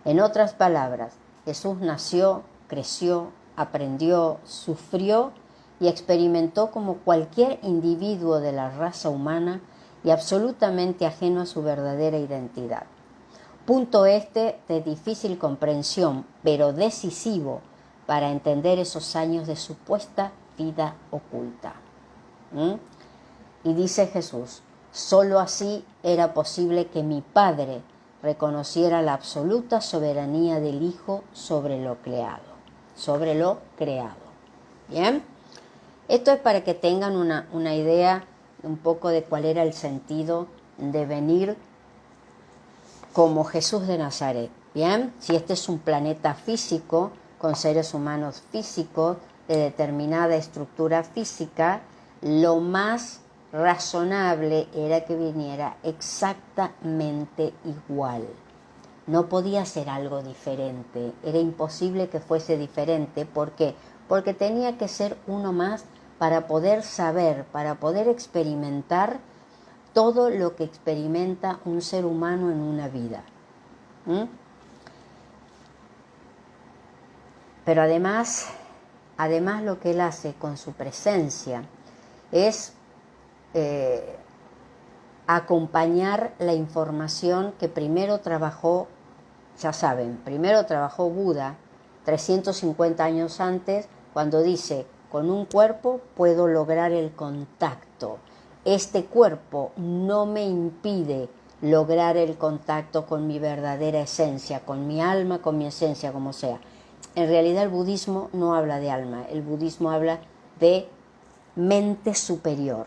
En otras palabras, Jesús nació, creció, aprendió, sufrió y experimentó como cualquier individuo de la raza humana y absolutamente ajeno a su verdadera identidad. Punto este de difícil comprensión, pero decisivo para entender esos años de supuesta vida oculta. Y dice Jesús, solo así era posible que mi Padre reconociera la absoluta soberanía del Hijo sobre lo creado. ¿Bien? Esto es para que tengan una idea un poco de cuál era el sentido de venir como Jesús de Nazaret. ¿Bien? Si este es un planeta físico, con seres humanos físicos, de determinada estructura física, lo más razonable era que viniera exactamente igual. No podía ser algo diferente, era imposible que fuese diferente. ¿Por qué? Porque tenía que ser uno más para poder saber, para poder experimentar todo lo que experimenta un ser humano en una vida. Pero además lo que él hace con su presencia es acompañar la información que primero trabajó, ya saben, primero trabajó Buda 350 años antes, cuando dice, con un cuerpo puedo lograr el contacto. Este cuerpo no me impide lograr el contacto con mi verdadera esencia, con mi alma, con mi esencia, como sea. En realidad el budismo no habla de alma, el budismo habla de mente superior.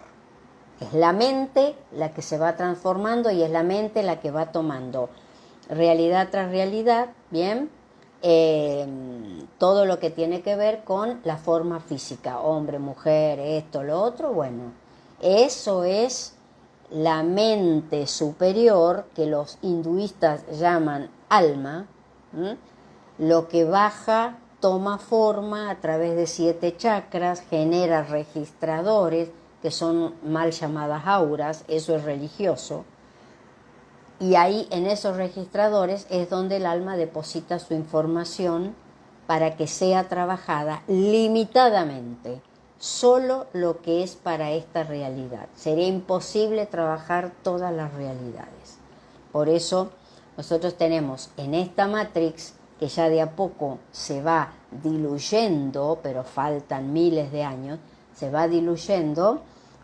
Es la mente la que se va transformando y es la mente la que va tomando realidad tras realidad, ¿bien? Todo lo que tiene que ver con la forma física, hombre, mujer, esto, lo otro, bueno, eso es la mente superior que los hinduistas llaman alma, lo que baja, toma forma a través de 7 chakras, genera registradores, que son mal llamadas auras, eso es religioso, y ahí en esos registradores es donde el alma deposita su información para que sea trabajada limitadamente, solo lo que es para esta realidad. Sería imposible trabajar todas las realidades. Por eso nosotros tenemos en esta Matrix, que ya de a poco se va diluyendo, pero faltan miles de años, se va diluyendo,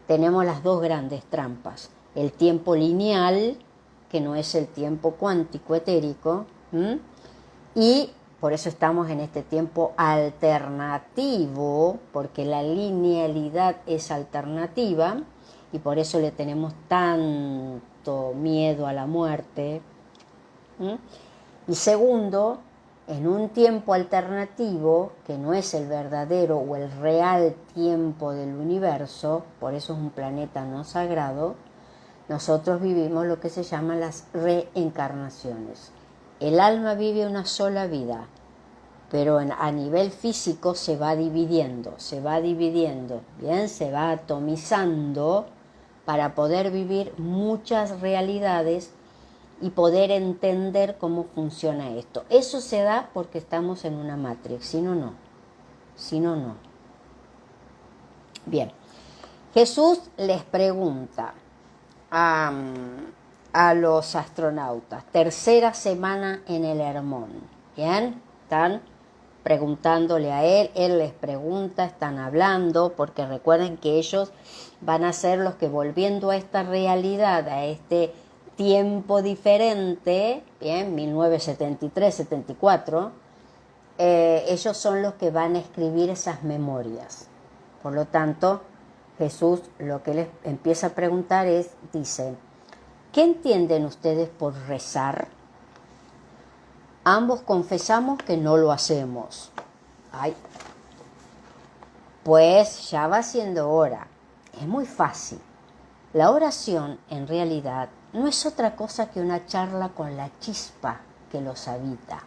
tenemos las dos grandes trampas. El tiempo lineal, que no es el tiempo cuántico etérico, y por eso estamos en este tiempo alternativo, porque la linealidad es alternativa, y por eso le tenemos tanto miedo a la muerte. Y segundo, en un tiempo alternativo, que no es el verdadero o el real tiempo del universo, por eso es un planeta no sagrado, nosotros vivimos lo que se llaman las reencarnaciones. El alma vive una sola vida, pero a nivel físico se va dividiendo, bien, se va atomizando para poder vivir muchas realidades y poder entender cómo funciona esto. Eso se da porque estamos en una Matrix, si no, no. Bien, Jesús les pregunta a los astronautas, tercera semana en el Hermón, ¿bien? Están preguntándole a él les pregunta, están hablando, porque recuerden que ellos van a ser los que, volviendo a esta realidad, a este tiempo diferente, bien, 1973-74, ellos son los que van a escribir esas memorias. Por lo tanto, Jesús lo que les empieza a preguntar dice, ¿qué entienden ustedes por rezar? Ambos confesamos que no lo hacemos. Ay, pues ya va siendo hora. Es muy fácil. La oración, en realidad, no es otra cosa que una charla con la chispa que los habita.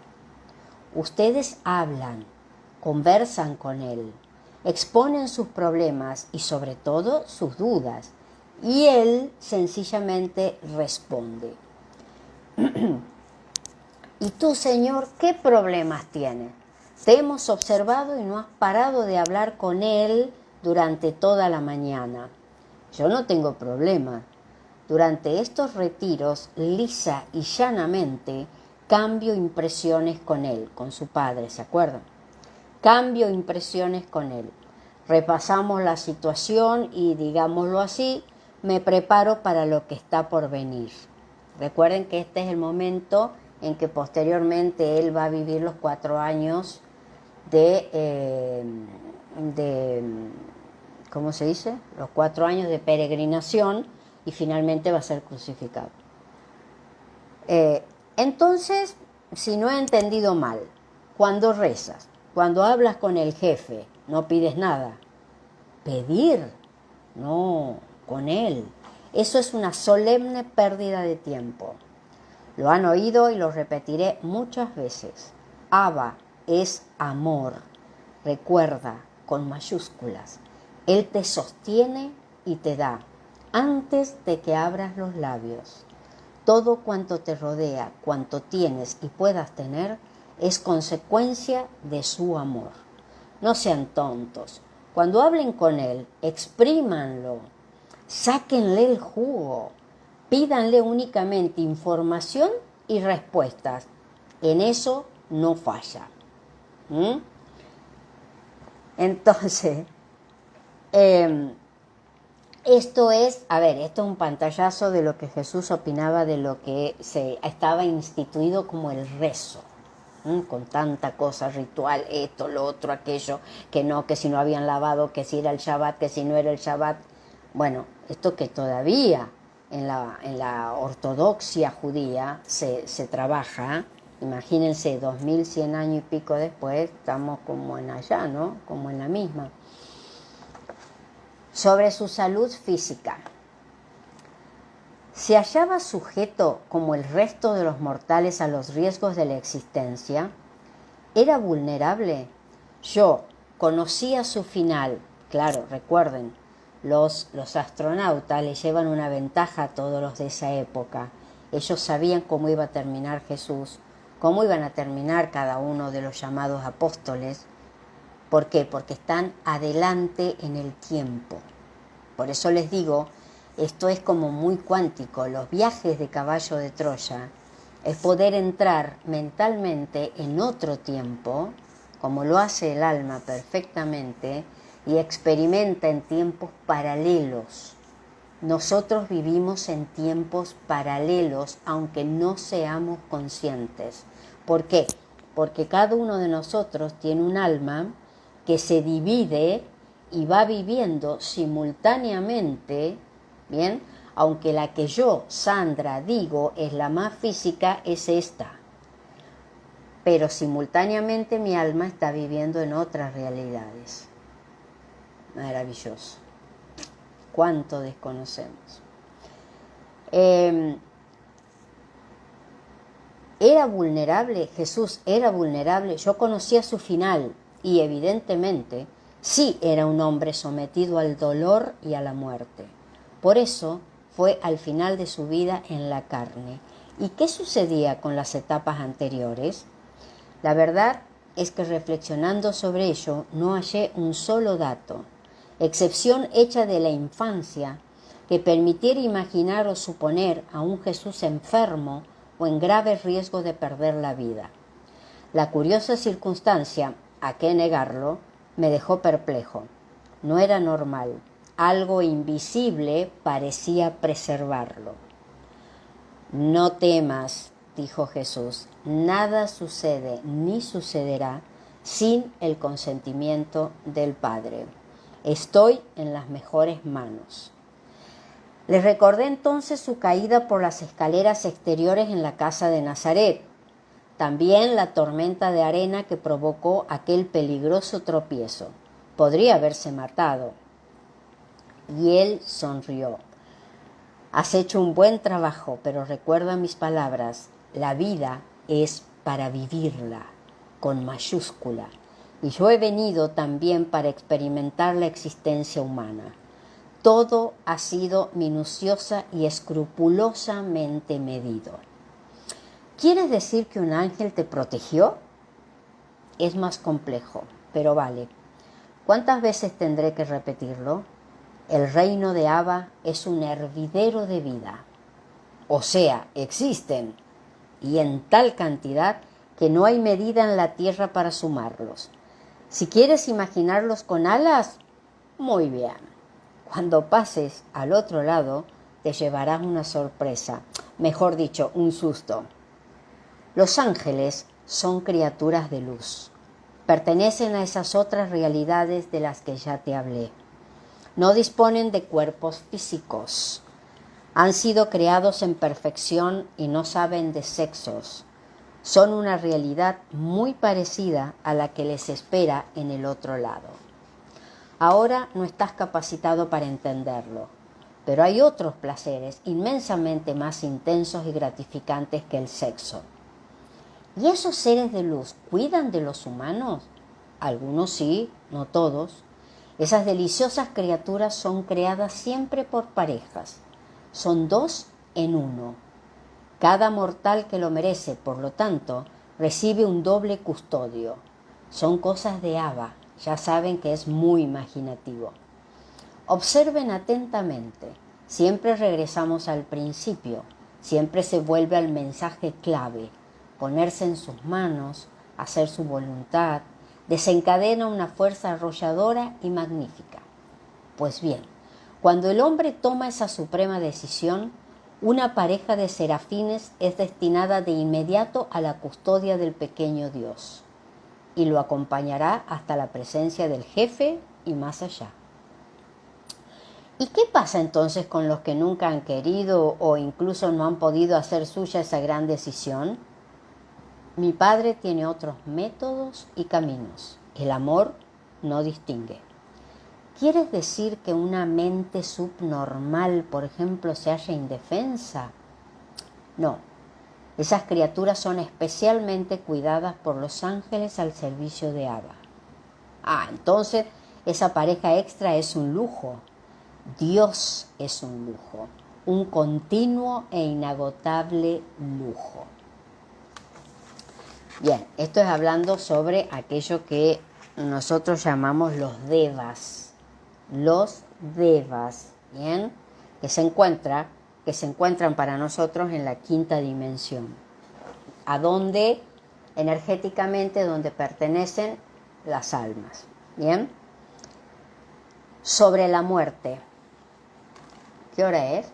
Ustedes hablan, conversan con Él, exponen sus problemas y sobre todo sus dudas, y Él sencillamente responde. ¿Y tú, Señor, qué problemas tienes? Te hemos observado y no has parado de hablar con Él durante toda la mañana. Yo no tengo problema. Durante estos retiros, lisa y llanamente, cambio impresiones con Él, con su padre, ¿se acuerdan? Cambio impresiones con Él. Repasamos la situación y, digámoslo así, me preparo para lo que está por venir. Recuerden que este es el momento en que posteriormente Él va a vivir los 4 años ¿cómo se dice? Los 4 años de peregrinación y finalmente va a ser crucificado. Entonces, si no he entendido mal, cuando rezas, cuando hablas con el jefe, no pides nada. Pedir, no, con él. Eso es una solemne pérdida de tiempo. Lo han oído y lo repetiré muchas veces. Abba es amor. Recuerda, con mayúsculas. Él te sostiene y te da, antes de que abras los labios. Todo cuanto te rodea, cuanto tienes y puedas tener, es consecuencia de su amor. No sean tontos. Cuando hablen con Él, exprímanlo, sáquenle el jugo, pídanle únicamente información y respuestas. En eso no falla. Entonces, esto es un pantallazo de lo que Jesús opinaba de lo que se estaba instituido como el rezo, con tanta cosa ritual, esto, lo otro, aquello, que si no habían lavado, que si era el Shabbat, que si no era el Shabbat. Bueno, esto que todavía en la ortodoxia judía se trabaja. Imagínense, 2100 años y pico después, estamos como en allá, ¿no? Como en la misma. Sobre su salud física. ¿Se hallaba sujeto, como el resto de los mortales, a los riesgos de la existencia? ¿Era vulnerable? Yo conocía su final. Claro, recuerden, los astronautas le llevan una ventaja a todos los de esa época. Ellos sabían cómo iba a terminar Jesús, cómo iban a terminar cada uno de los llamados apóstoles. ¿Por qué? Porque están adelante en el tiempo. Por eso les digo, esto es como muy cuántico. Los viajes de caballo de Troya es poder entrar mentalmente en otro tiempo, como lo hace el alma perfectamente, y experimenta en tiempos paralelos. Nosotros vivimos en tiempos paralelos, aunque no seamos conscientes. ¿Por qué? Porque cada uno de nosotros tiene un alma que se divide y va viviendo simultáneamente, ¿bien? Aunque la que yo, Sandra, digo es la más física, es esta. Pero simultáneamente mi alma está viviendo en otras realidades. Maravilloso. ¿Cuánto desconocemos? ¿Era vulnerable? Jesús era vulnerable. Yo conocía su final y evidentemente sí era un hombre sometido al dolor y a la muerte. Por eso fue al final de su vida en la carne. ¿Y qué sucedía con las etapas anteriores? La verdad es que reflexionando sobre ello no hallé un solo dato, excepción hecha de la infancia, que permitiera imaginar o suponer a un Jesús enfermo o en grave riesgo de perder la vida. La curiosa circunstancia, a qué negarlo, me dejó perplejo. No era normal. Algo invisible parecía preservarlo. No temas, dijo Jesús, nada sucede ni sucederá sin el consentimiento del Padre. Estoy en las mejores manos. Les recordé entonces su caída por las escaleras exteriores en la casa de Nazaret, también la tormenta de arena que provocó aquel peligroso tropiezo. Podría haberse matado. Y él sonrió. Has hecho un buen trabajo, pero recuerda mis palabras. La vida es para vivirla, con mayúscula. Y yo he venido también para experimentar la existencia humana. Todo ha sido minuciosa y escrupulosamente medido. ¿Quieres decir que un ángel te protegió? Es más complejo, pero vale. ¿Cuántas veces tendré que repetirlo? El reino de Abba es un hervidero de vida. O sea, existen, y en tal cantidad que no hay medida en la tierra para sumarlos. Si quieres imaginarlos con alas, muy bien. Cuando pases al otro lado, te llevarás una sorpresa, mejor dicho, un susto. Los ángeles son criaturas de luz. Pertenecen a esas otras realidades de las que ya te hablé. No disponen de cuerpos físicos. Han sido creados en perfección y no saben de sexos. Son una realidad muy parecida a la que les espera en el otro lado. Ahora no estás capacitado para entenderlo, pero hay otros placeres inmensamente más intensos y gratificantes que el sexo. ¿Y esos seres de luz cuidan de los humanos? Algunos sí, no todos. Esas deliciosas criaturas son creadas siempre por parejas. Son 2 en 1. Cada mortal que lo merece, por lo tanto, recibe un doble custodio. Son cosas de Abba. Ya saben que es muy imaginativo. Observen atentamente. Siempre regresamos al principio. Siempre se vuelve al mensaje clave. Ponerse en sus manos, hacer su voluntad, desencadena una fuerza arrolladora y magnífica. Pues bien, cuando el hombre toma esa suprema decisión, una pareja de serafines es destinada de inmediato a la custodia del pequeño Dios y lo acompañará hasta la presencia del jefe y más allá. ¿Y qué pasa entonces con los que nunca han querido o incluso no han podido hacer suya esa gran decisión? Mi padre tiene otros métodos y caminos. El amor no distingue. ¿Quieres decir que una mente subnormal, por ejemplo, se halla indefensa? No. Esas criaturas son especialmente cuidadas por los ángeles al servicio de Abba. Entonces esa pareja extra es un lujo. Dios es un lujo, un continuo e inagotable lujo. Bien, esto es hablando sobre aquello que nosotros llamamos los devas. Los devas, ¿bien? Que se encuentran para nosotros en la 5ª dimensión, a donde energéticamente donde pertenecen las almas, ¿bien? Sobre la muerte. ¿Qué hora es?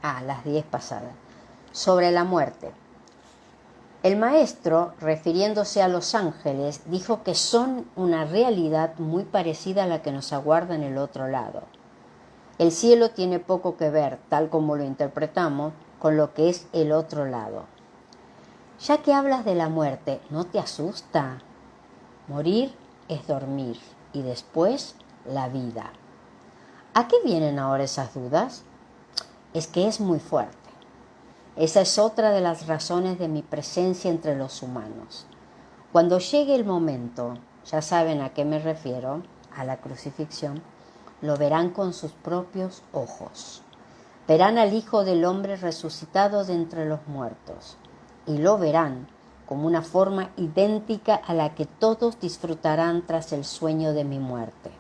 Las 10 pasadas. Sobre la muerte. El maestro, refiriéndose a los ángeles, dijo que son una realidad muy parecida a la que nos aguarda en el otro lado. El cielo tiene poco que ver, tal como lo interpretamos, con lo que es el otro lado. Ya que hablas de la muerte, ¿no te asusta? Morir es dormir y después la vida. ¿A qué vienen ahora esas dudas? Es que es muy fuerte. Esa es otra de las razones de mi presencia entre los humanos. Cuando llegue el momento, ya saben a qué me refiero, a la crucifixión, lo verán con sus propios ojos. Verán al Hijo del Hombre resucitado de entre los muertos y lo verán como una forma idéntica a la que todos disfrutarán tras el sueño de mi muerte.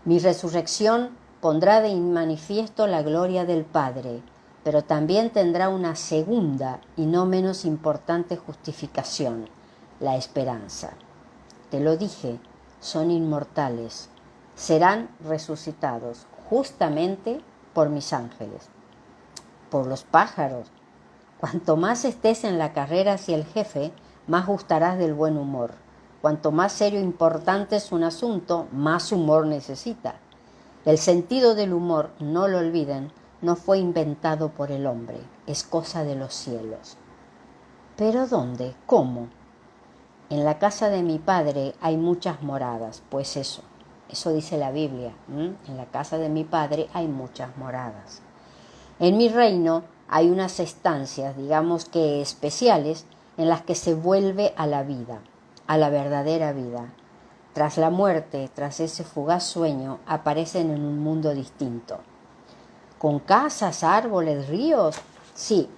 Mi resurrección pondrá de manifiesto la gloria del Padre, pero también tendrá una segunda y no menos importante justificación, la esperanza. Te lo dije, son inmortales, serán resucitados justamente por mis ángeles, por los pájaros. Cuanto más estés en la carrera hacia el jefe, más gustarás del buen humor. Cuanto más serio e importante es un asunto, más humor necesita. El sentido del humor, no lo olviden, no fue inventado por el hombre, es cosa de los cielos. ¿Pero dónde? ¿Cómo? En la casa de mi padre hay muchas moradas, pues eso dice la Biblia. En la casa de mi padre hay muchas moradas. En mi reino hay unas estancias, digamos que especiales, en las que se vuelve a la vida, a la verdadera vida. Tras la muerte, tras ese fugaz sueño, aparecen en un mundo distinto. ¿Con casas, árboles, ríos? Sí.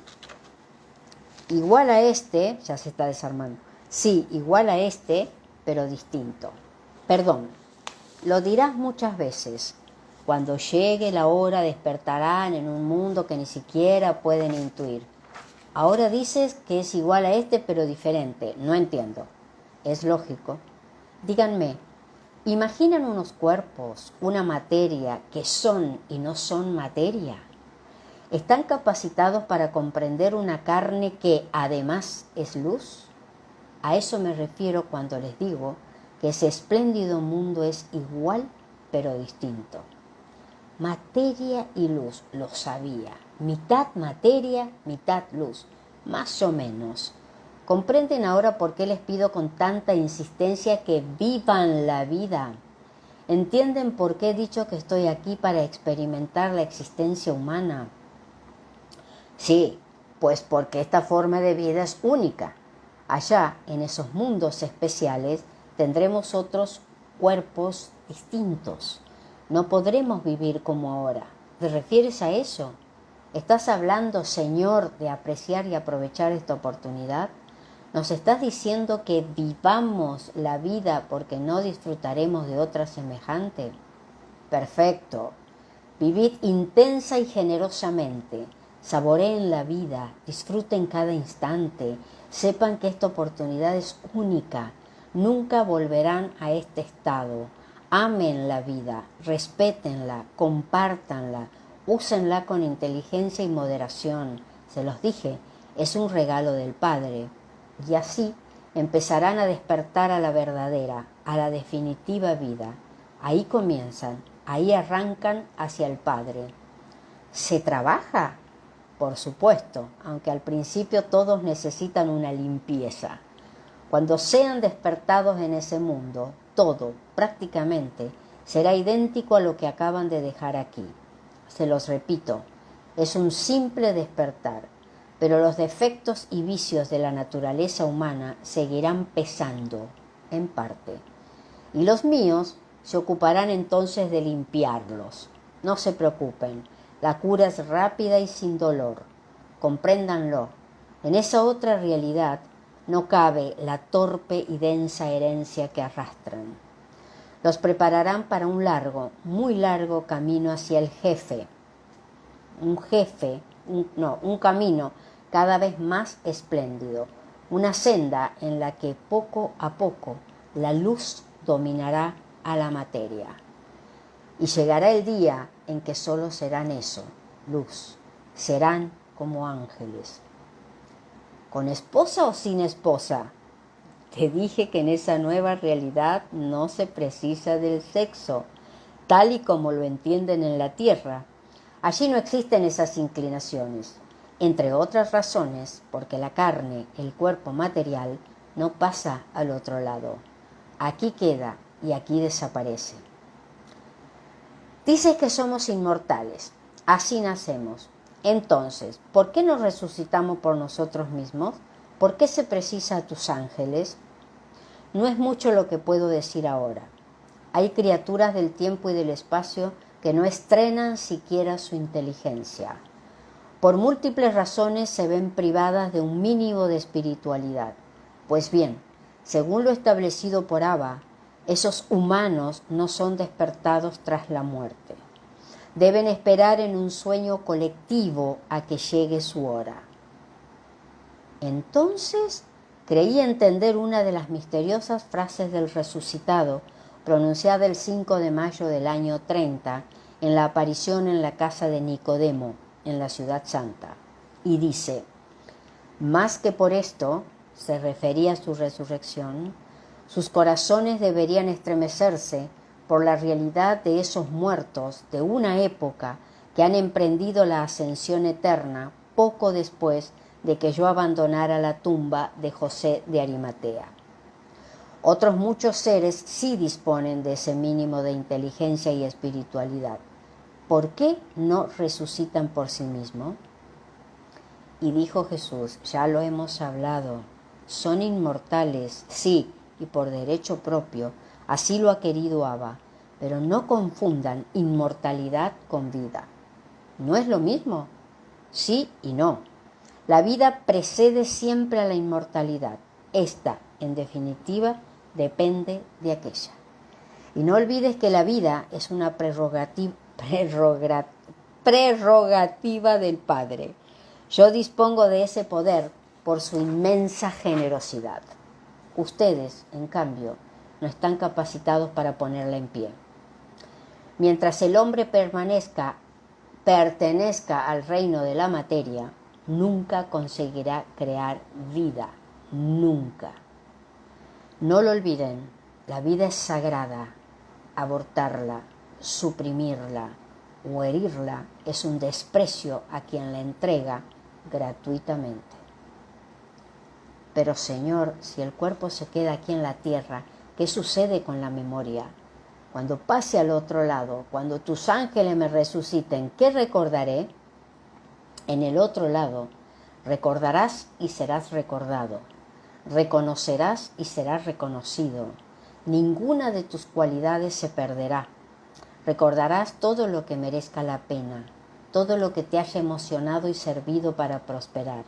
Igual a este, ya se está desarmando. Sí, igual a este, pero distinto. Perdón, lo dirás muchas veces. Cuando llegue la hora despertarán en un mundo que ni siquiera pueden intuir. Ahora dices que es igual a este, pero diferente. No entiendo. Es lógico. Díganme, ¿imaginan unos cuerpos, una materia que son y no son materia? ¿Están capacitados para comprender una carne que además es luz? A eso me refiero cuando les digo que ese espléndido mundo es igual pero distinto. Materia y luz, lo sabía. Mitad materia, mitad luz, más o menos. ¿Comprenden ahora por qué les pido con tanta insistencia que vivan la vida? ¿Entienden por qué he dicho que estoy aquí para experimentar la existencia humana? Sí, pues porque esta forma de vida es única. Allá, en esos mundos especiales, tendremos otros cuerpos distintos. No podremos vivir como ahora. ¿Te refieres a eso? ¿Estás hablando, Señor, de apreciar y aprovechar esta oportunidad? ¿Nos estás diciendo que vivamos la vida porque no disfrutaremos de otra semejante? Perfecto. Vivid intensa y generosamente. Saboreen la vida, disfruten cada instante, sepan que esta oportunidad es única, nunca volverán a este estado. Amen la vida, respétenla, compártanla, úsenla con inteligencia y moderación. Se los dije, es un regalo del Padre. Y así empezarán a despertar a la verdadera, a la definitiva vida. Ahí comienzan, ahí arrancan hacia el Padre. ¿Se trabaja? Por supuesto, aunque al principio todos necesitan una limpieza. Cuando sean despertados en ese mundo, todo, prácticamente, será idéntico a lo que acaban de dejar aquí. Se los repito, es un simple despertar, pero los defectos y vicios de la naturaleza humana seguirán pesando, en parte. Y los míos se ocuparán entonces de limpiarlos. No se preocupen, la cura es rápida y sin dolor. Compréndanlo. En esa otra realidad no cabe la torpe y densa herencia que arrastran. Los prepararán para un largo, muy largo camino hacia el jefe. Un camino cada vez más espléndido. Una senda en la que poco a poco la luz dominará a la materia. Y llegará el día en que solo serán eso, luz. Serán como ángeles. ¿Con esposa o sin esposa? Te dije que en esa nueva realidad no se precisa del sexo, tal y como lo entienden en la tierra. Allí no existen esas inclinaciones, entre otras razones porque la carne, el cuerpo material, no pasa al otro lado. Aquí queda y aquí desaparece. Dices que somos inmortales, así nacemos. Entonces, ¿por qué no resucitamos por nosotros mismos? ¿Por qué se precisa a tus ángeles? No es mucho lo que puedo decir ahora. Hay criaturas del tiempo y del espacio que no estrenan siquiera su inteligencia. Por múltiples razones se ven privadas de un mínimo de espiritualidad. Pues bien, según lo establecido por Abba, esos humanos no son despertados tras la muerte. Deben esperar en un sueño colectivo a que llegue su hora. Entonces, creí entender una de las misteriosas frases del resucitado, pronunciada el 5 de mayo del año 30, en la aparición en la casa de Nicodemo, en la ciudad santa. Y dice, más que por esto, se refería a su resurrección, Sus corazones deberían estremecerse por la realidad de esos muertos de una época que han emprendido la ascensión eterna poco después de que yo abandonara la tumba de José de Arimatea. Otros muchos seres sí disponen de ese mínimo de inteligencia y espiritualidad. ¿Por qué no resucitan por sí mismos? Y dijo Jesús, ya lo hemos hablado, son inmortales, sí, y por derecho propio, así lo ha querido Abba, pero no confundan inmortalidad con vida. ¿No es lo mismo? Sí y no. La vida precede siempre a la inmortalidad. Esta, en definitiva, depende de aquella. Y no olvides que la vida es una prerrogativa del Padre. Yo dispongo de ese poder por su inmensa generosidad. Ustedes, en cambio, no están capacitados para ponerla en pie. Mientras el hombre pertenezca al reino de la materia, nunca conseguirá crear vida, nunca. No lo olviden, la vida es sagrada. Abortarla, suprimirla o herirla es un desprecio a quien la entrega gratuitamente. Pero Señor, si el cuerpo se queda aquí en la tierra, ¿qué sucede con la memoria? Cuando pase al otro lado, cuando tus ángeles me resuciten, ¿qué recordaré? En el otro lado, recordarás y serás recordado. Reconocerás y serás reconocido. Ninguna de tus cualidades se perderá. Recordarás todo lo que merezca la pena, todo lo que te haya emocionado y servido para prosperar.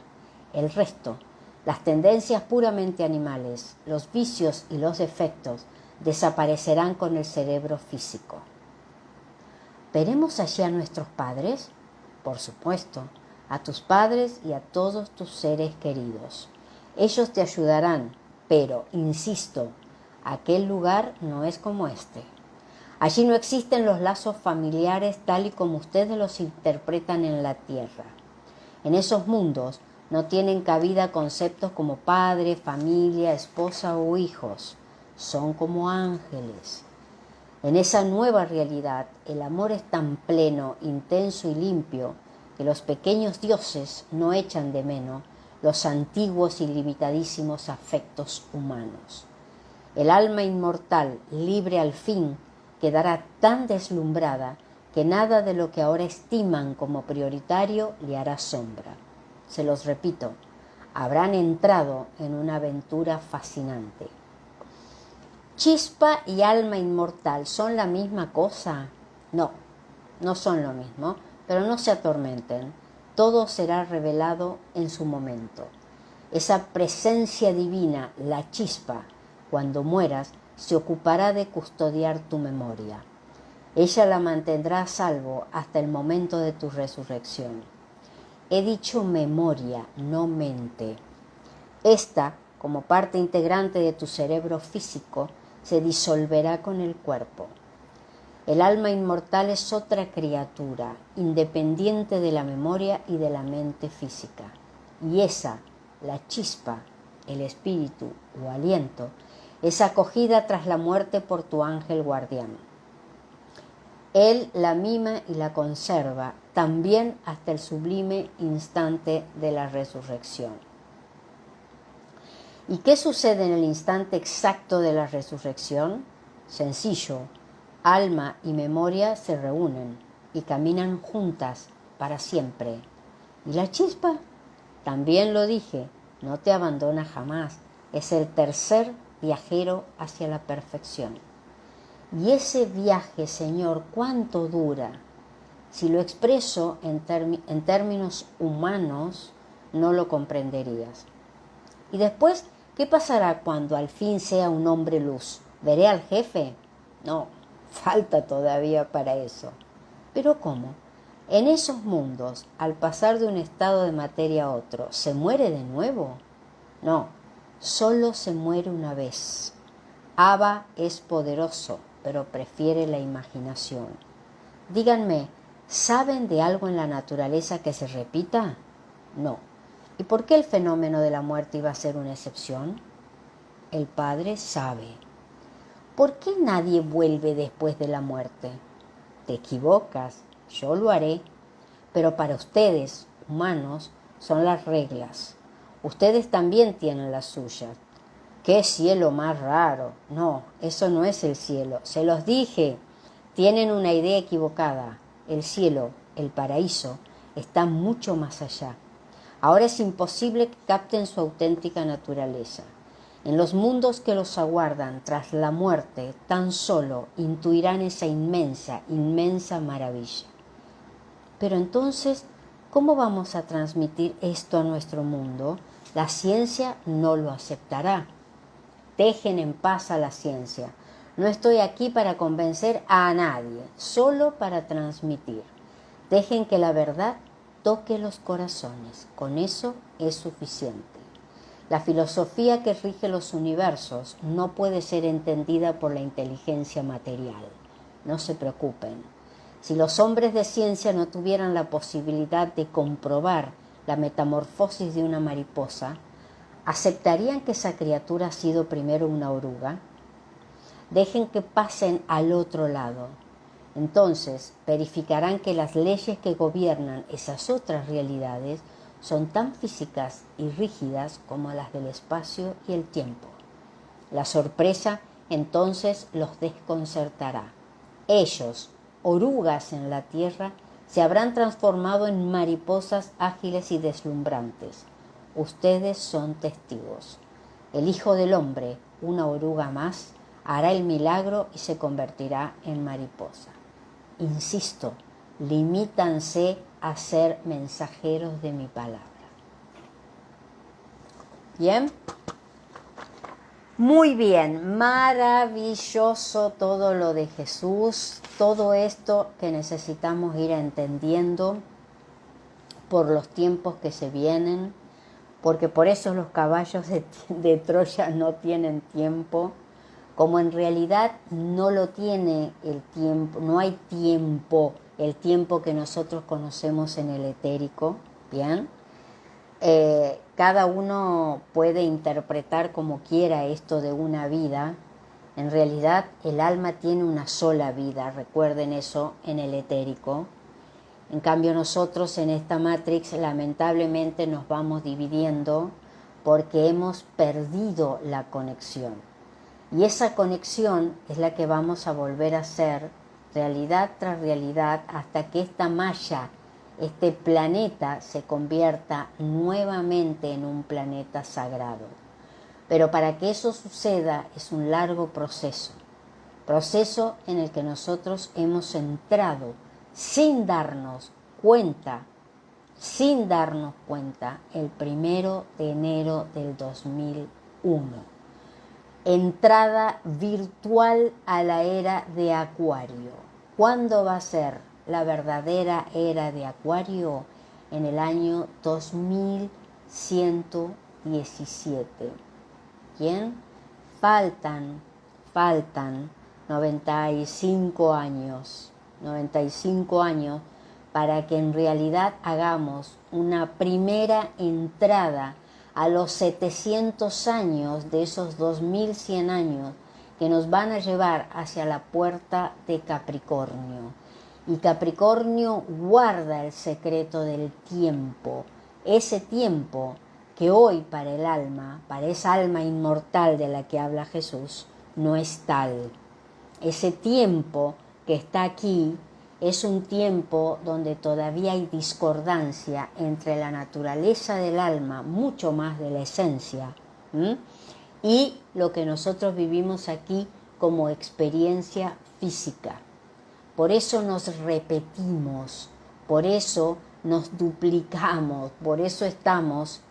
El resto, las tendencias puramente animales, los vicios y los defectos, desaparecerán con el cerebro físico. ¿Veremos allí a nuestros padres? Por supuesto, a tus padres y a todos tus seres queridos. Ellos te ayudarán, pero, insisto, aquel lugar no es como este. Allí no existen los lazos familiares tal y como ustedes los interpretan en la tierra. En esos mundos no tienen cabida conceptos como padre, familia, esposa o hijos. Son como ángeles. En esa nueva realidad, el amor es tan pleno, intenso y limpio que los pequeños dioses no echan de menos los antiguos y limitadísimos afectos humanos. El alma inmortal, libre al fin, quedará tan deslumbrada que nada de lo que ahora estiman como prioritario le hará sombra. Se los repito, habrán entrado en una aventura fascinante. ¿Chispa y alma inmortal son la misma cosa? No, no son lo mismo, pero no se atormenten. Todo será revelado en su momento. Esa presencia divina, la chispa, cuando mueras, se ocupará de custodiar tu memoria. Ella la mantendrá a salvo hasta el momento de tu resurrección. He dicho memoria, no mente. Esta, como parte integrante de tu cerebro físico, se disolverá con el cuerpo. El alma inmortal es otra criatura, independiente de la memoria y de la mente física. Y esa, la chispa, el espíritu o aliento, es acogida tras la muerte por tu ángel guardián. Él la mima y la conserva, también hasta el sublime instante de la resurrección. ¿Y qué sucede en el instante exacto de la resurrección? Sencillo, alma y memoria se reúnen y caminan juntas para siempre. ¿Y la chispa? También lo dije, no te abandona jamás, es el tercer viajero hacia la perfección. Y ese viaje, Señor, ¿cuánto dura? Si lo expreso en términos humanos, no lo comprenderías. Y después, ¿qué pasará cuando al fin sea un hombre luz? ¿Veré al jefe? No, falta todavía para eso. ¿Pero cómo? En esos mundos, al pasar de un estado de materia a otro, ¿se muere de nuevo? No, solo se muere una vez. Abba es poderoso, pero prefiere la imaginación. Díganme, ¿saben de algo en la naturaleza que se repita? No. ¿Y por qué el fenómeno de la muerte iba a ser una excepción? el Padre sabe. ¿Por qué nadie vuelve después de la muerte? Te equivocas, yo lo haré, pero para ustedes, humanos, son las reglas. Ustedes también tienen las suyas. ¡Qué cielo más raro! No, eso no es el cielo. Se los dije. Tienen una idea equivocada. El cielo, el paraíso, está mucho más allá. Ahora es imposible que capten su auténtica naturaleza. En los mundos que los aguardan tras la muerte, tan solo intuirán esa inmensa, inmensa maravilla. Pero entonces, ¿cómo vamos a transmitir esto a nuestro mundo? La ciencia no lo aceptará. Dejen en paz a la ciencia. No estoy aquí para convencer a nadie, solo para transmitir. Dejen que la verdad toque los corazones. Con eso es suficiente. La filosofía que rige los universos no puede ser entendida por la inteligencia material. No se preocupen. Si los hombres de ciencia no tuvieran la posibilidad de comprobar la metamorfosis de una mariposa, ¿aceptarían que esa criatura ha sido primero una oruga? Dejen que pasen al otro lado. Entonces verificarán que las leyes que gobiernan esas otras realidades son tan físicas y rígidas como las del espacio y el tiempo. La sorpresa entonces los desconcertará. Ellos, orugas en la tierra, se habrán transformado en mariposas ágiles y deslumbrantes. Ustedes son testigos. El Hijo del Hombre, una oruga más, hará el milagro y se convertirá en mariposa. Insisto, limítanse a ser mensajeros de mi palabra. ¿Bien? Muy bien, maravilloso todo lo de Jesús, todo esto que necesitamos ir entendiendo por los tiempos que se vienen, porque por eso los caballos de Troya no tienen tiempo, como en realidad no lo tiene el tiempo, no hay tiempo, el tiempo que nosotros conocemos en el etérico, ¿bien? Cada uno puede interpretar como quiera esto de una vida. En realidad el alma tiene una sola vida, recuerden eso en el etérico. En cambio nosotros en esta Matrix lamentablemente nos vamos dividiendo porque hemos perdido la conexión. Y esa conexión es la que vamos a volver a hacer realidad tras realidad hasta que esta malla, este planeta, se convierta nuevamente en un planeta sagrado. Pero para que eso suceda es un largo proceso en el que nosotros hemos entrado sin darnos cuenta, el 1 de enero del 2001. Entrada virtual a la era de Acuario. ¿Cuándo va a ser la verdadera era de Acuario? En el año 2117. ¿Quién? Faltan 95 años para que en realidad hagamos una primera entrada a los 700 años de esos 2100 años que nos van a llevar hacia la puerta de Capricornio. Y Capricornio guarda el secreto del tiempo, ese tiempo que hoy para el alma, para esa alma inmortal de la que habla Jesús, no es tal. Ese tiempo que está aquí es un tiempo donde todavía hay discordancia entre la naturaleza del alma, mucho más de la esencia, y lo que nosotros vivimos aquí como experiencia física. Por eso nos repetimos, por eso nos duplicamos, por eso estamos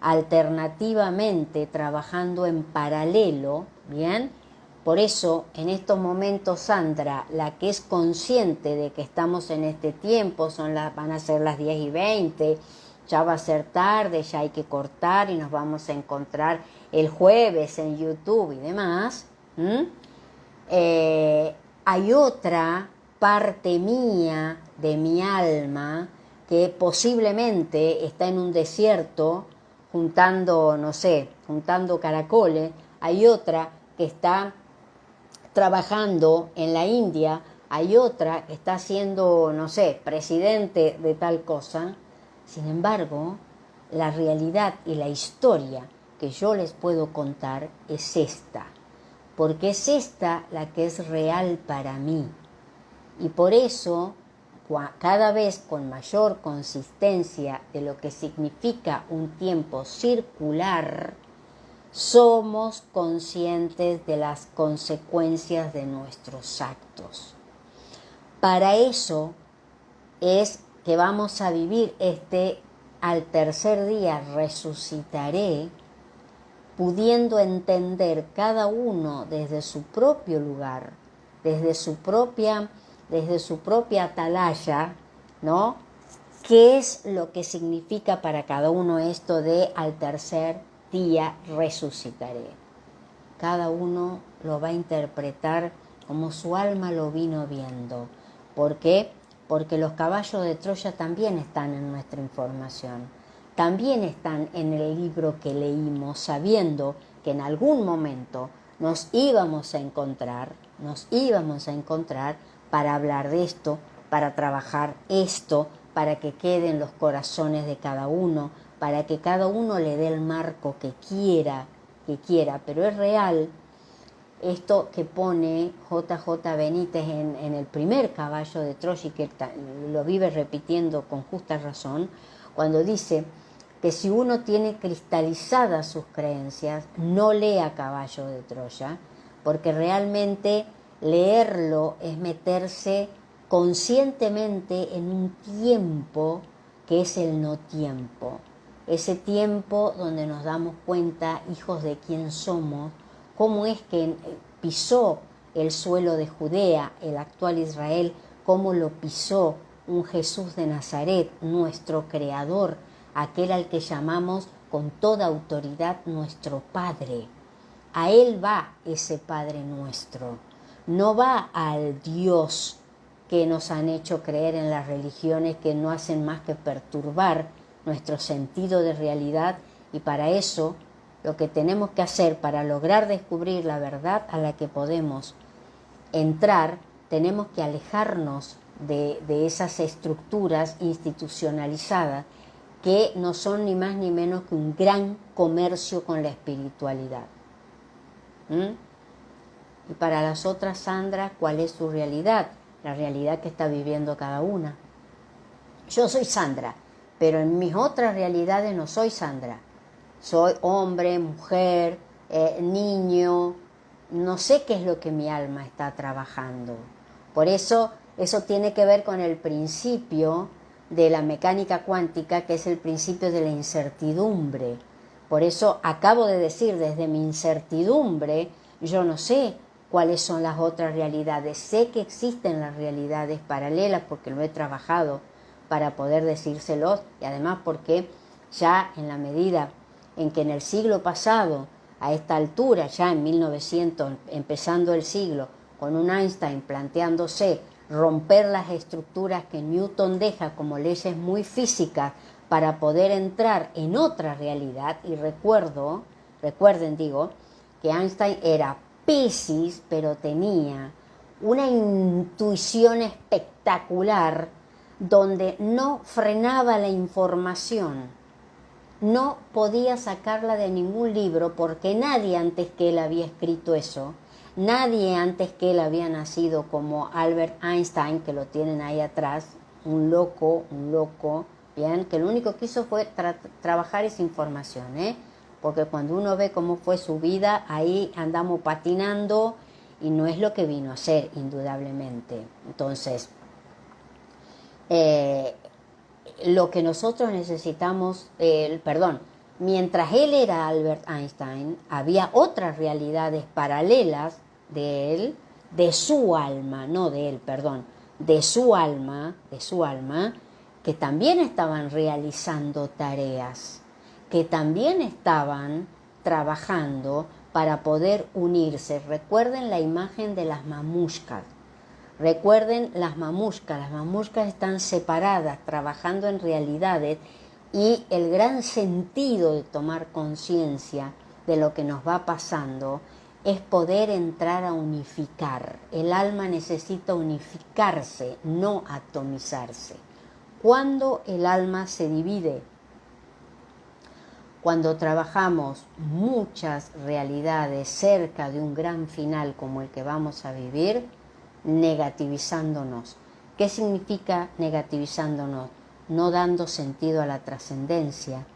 alternativamente trabajando en paralelo, ¿bien? Por eso, en estos momentos, Sandra, la que es consciente de que estamos en este tiempo, van a ser las 10:20, ya va a ser tarde, ya hay que cortar y nos vamos a encontrar el jueves en YouTube y demás. Hay otra parte mía de mi alma que posiblemente está en un desierto juntando caracoles, hay otra que está trabajando en la India, hay otra que está siendo, no sé, presidente de tal cosa. Sin embargo, la realidad y la historia que yo les puedo contar es esta, porque es esta la que es real para mí. Y por eso, cada vez con mayor consistencia de lo que significa un tiempo circular, somos conscientes de las consecuencias de nuestros actos. Para eso es que vamos a vivir al tercer día resucitaré, pudiendo entender cada uno desde su propio lugar, desde su propia atalaya, ¿no? ¿Qué es lo que significa para cada uno esto de al tercer día resucitaré? Cada uno lo va a interpretar como su alma lo vino viendo. ¿Por qué? Porque los caballos de Troya también están en nuestra información. También están en el libro que leímos, sabiendo que en algún momento nos íbamos a encontrar para hablar de esto, para trabajar esto, para que quede en los corazones de cada uno, para que cada uno le dé el marco que quiera, pero es real esto que pone JJ Benítez en el primer caballo de Troya, y que lo vive repitiendo con justa razón, cuando dice que si uno tiene cristalizadas sus creencias, no lea Caballo de Troya, porque realmente leerlo es meterse conscientemente en un tiempo que es el no tiempo. Ese tiempo donde nos damos cuenta, hijos de quién somos, cómo es que pisó el suelo de Judea, el actual Israel, cómo lo pisó un Jesús de Nazaret, nuestro Creador, aquel al que llamamos con toda autoridad nuestro Padre. A Él va ese Padre nuestro, no va al Dios que nos han hecho creer en las religiones, que no hacen más que perturbar nuestro sentido de realidad. Y para eso lo que tenemos que hacer, para lograr descubrir la verdad a la que podemos entrar, tenemos que alejarnos de esas estructuras institucionalizadas que no son ni más ni menos que un gran comercio con la espiritualidad. Y para las otras, Sandra, ¿cuál es su realidad? La realidad que está viviendo cada una. Yo soy Sandra, pero en mis otras realidades no soy Sandra. Soy hombre, mujer, niño, no sé qué es lo que mi alma está trabajando. Por eso tiene que ver con el principio de la mecánica cuántica, que es el principio de la incertidumbre. Por eso acabo de decir, desde mi incertidumbre, yo no sé cuáles son las otras realidades. Sé que existen las realidades paralelas porque lo he trabajado para poder decírselos, y además porque ya en la medida en que en el siglo pasado, a esta altura, ya en 1900, empezando el siglo, con un Einstein planteándose romper las estructuras que Newton deja como leyes muy físicas para poder entrar en otra realidad. Y recuerden, que Einstein era Piscis, pero tenía una intuición espectacular donde no frenaba la información, no podía sacarla de ningún libro, porque nadie antes que él había escrito eso, nadie antes que él había nacido como Albert Einstein, que lo tienen ahí atrás, un loco, bien, que lo único que hizo fue trabajar esa información, porque cuando uno ve cómo fue su vida, ahí andamos patinando y no es lo que vino a hacer, indudablemente. Entonces, lo que nosotros necesitamos, mientras él era Albert Einstein, había otras realidades paralelas de él, de su alma, no de él, perdón, de su alma, que también estaban realizando tareas, que también estaban trabajando para poder unirse. Recuerden la imagen de las mamushkas. Recuerden las mamushkas están separadas, trabajando en realidades, y el gran sentido de tomar conciencia de lo que nos va pasando es poder entrar a unificar. El alma necesita unificarse, no atomizarse. Cuando el alma se divide, cuando trabajamos muchas realidades cerca de un gran final como el que vamos a vivir, negativizándonos. ¿Qué significa negativizándonos? No dando sentido a la trascendencia,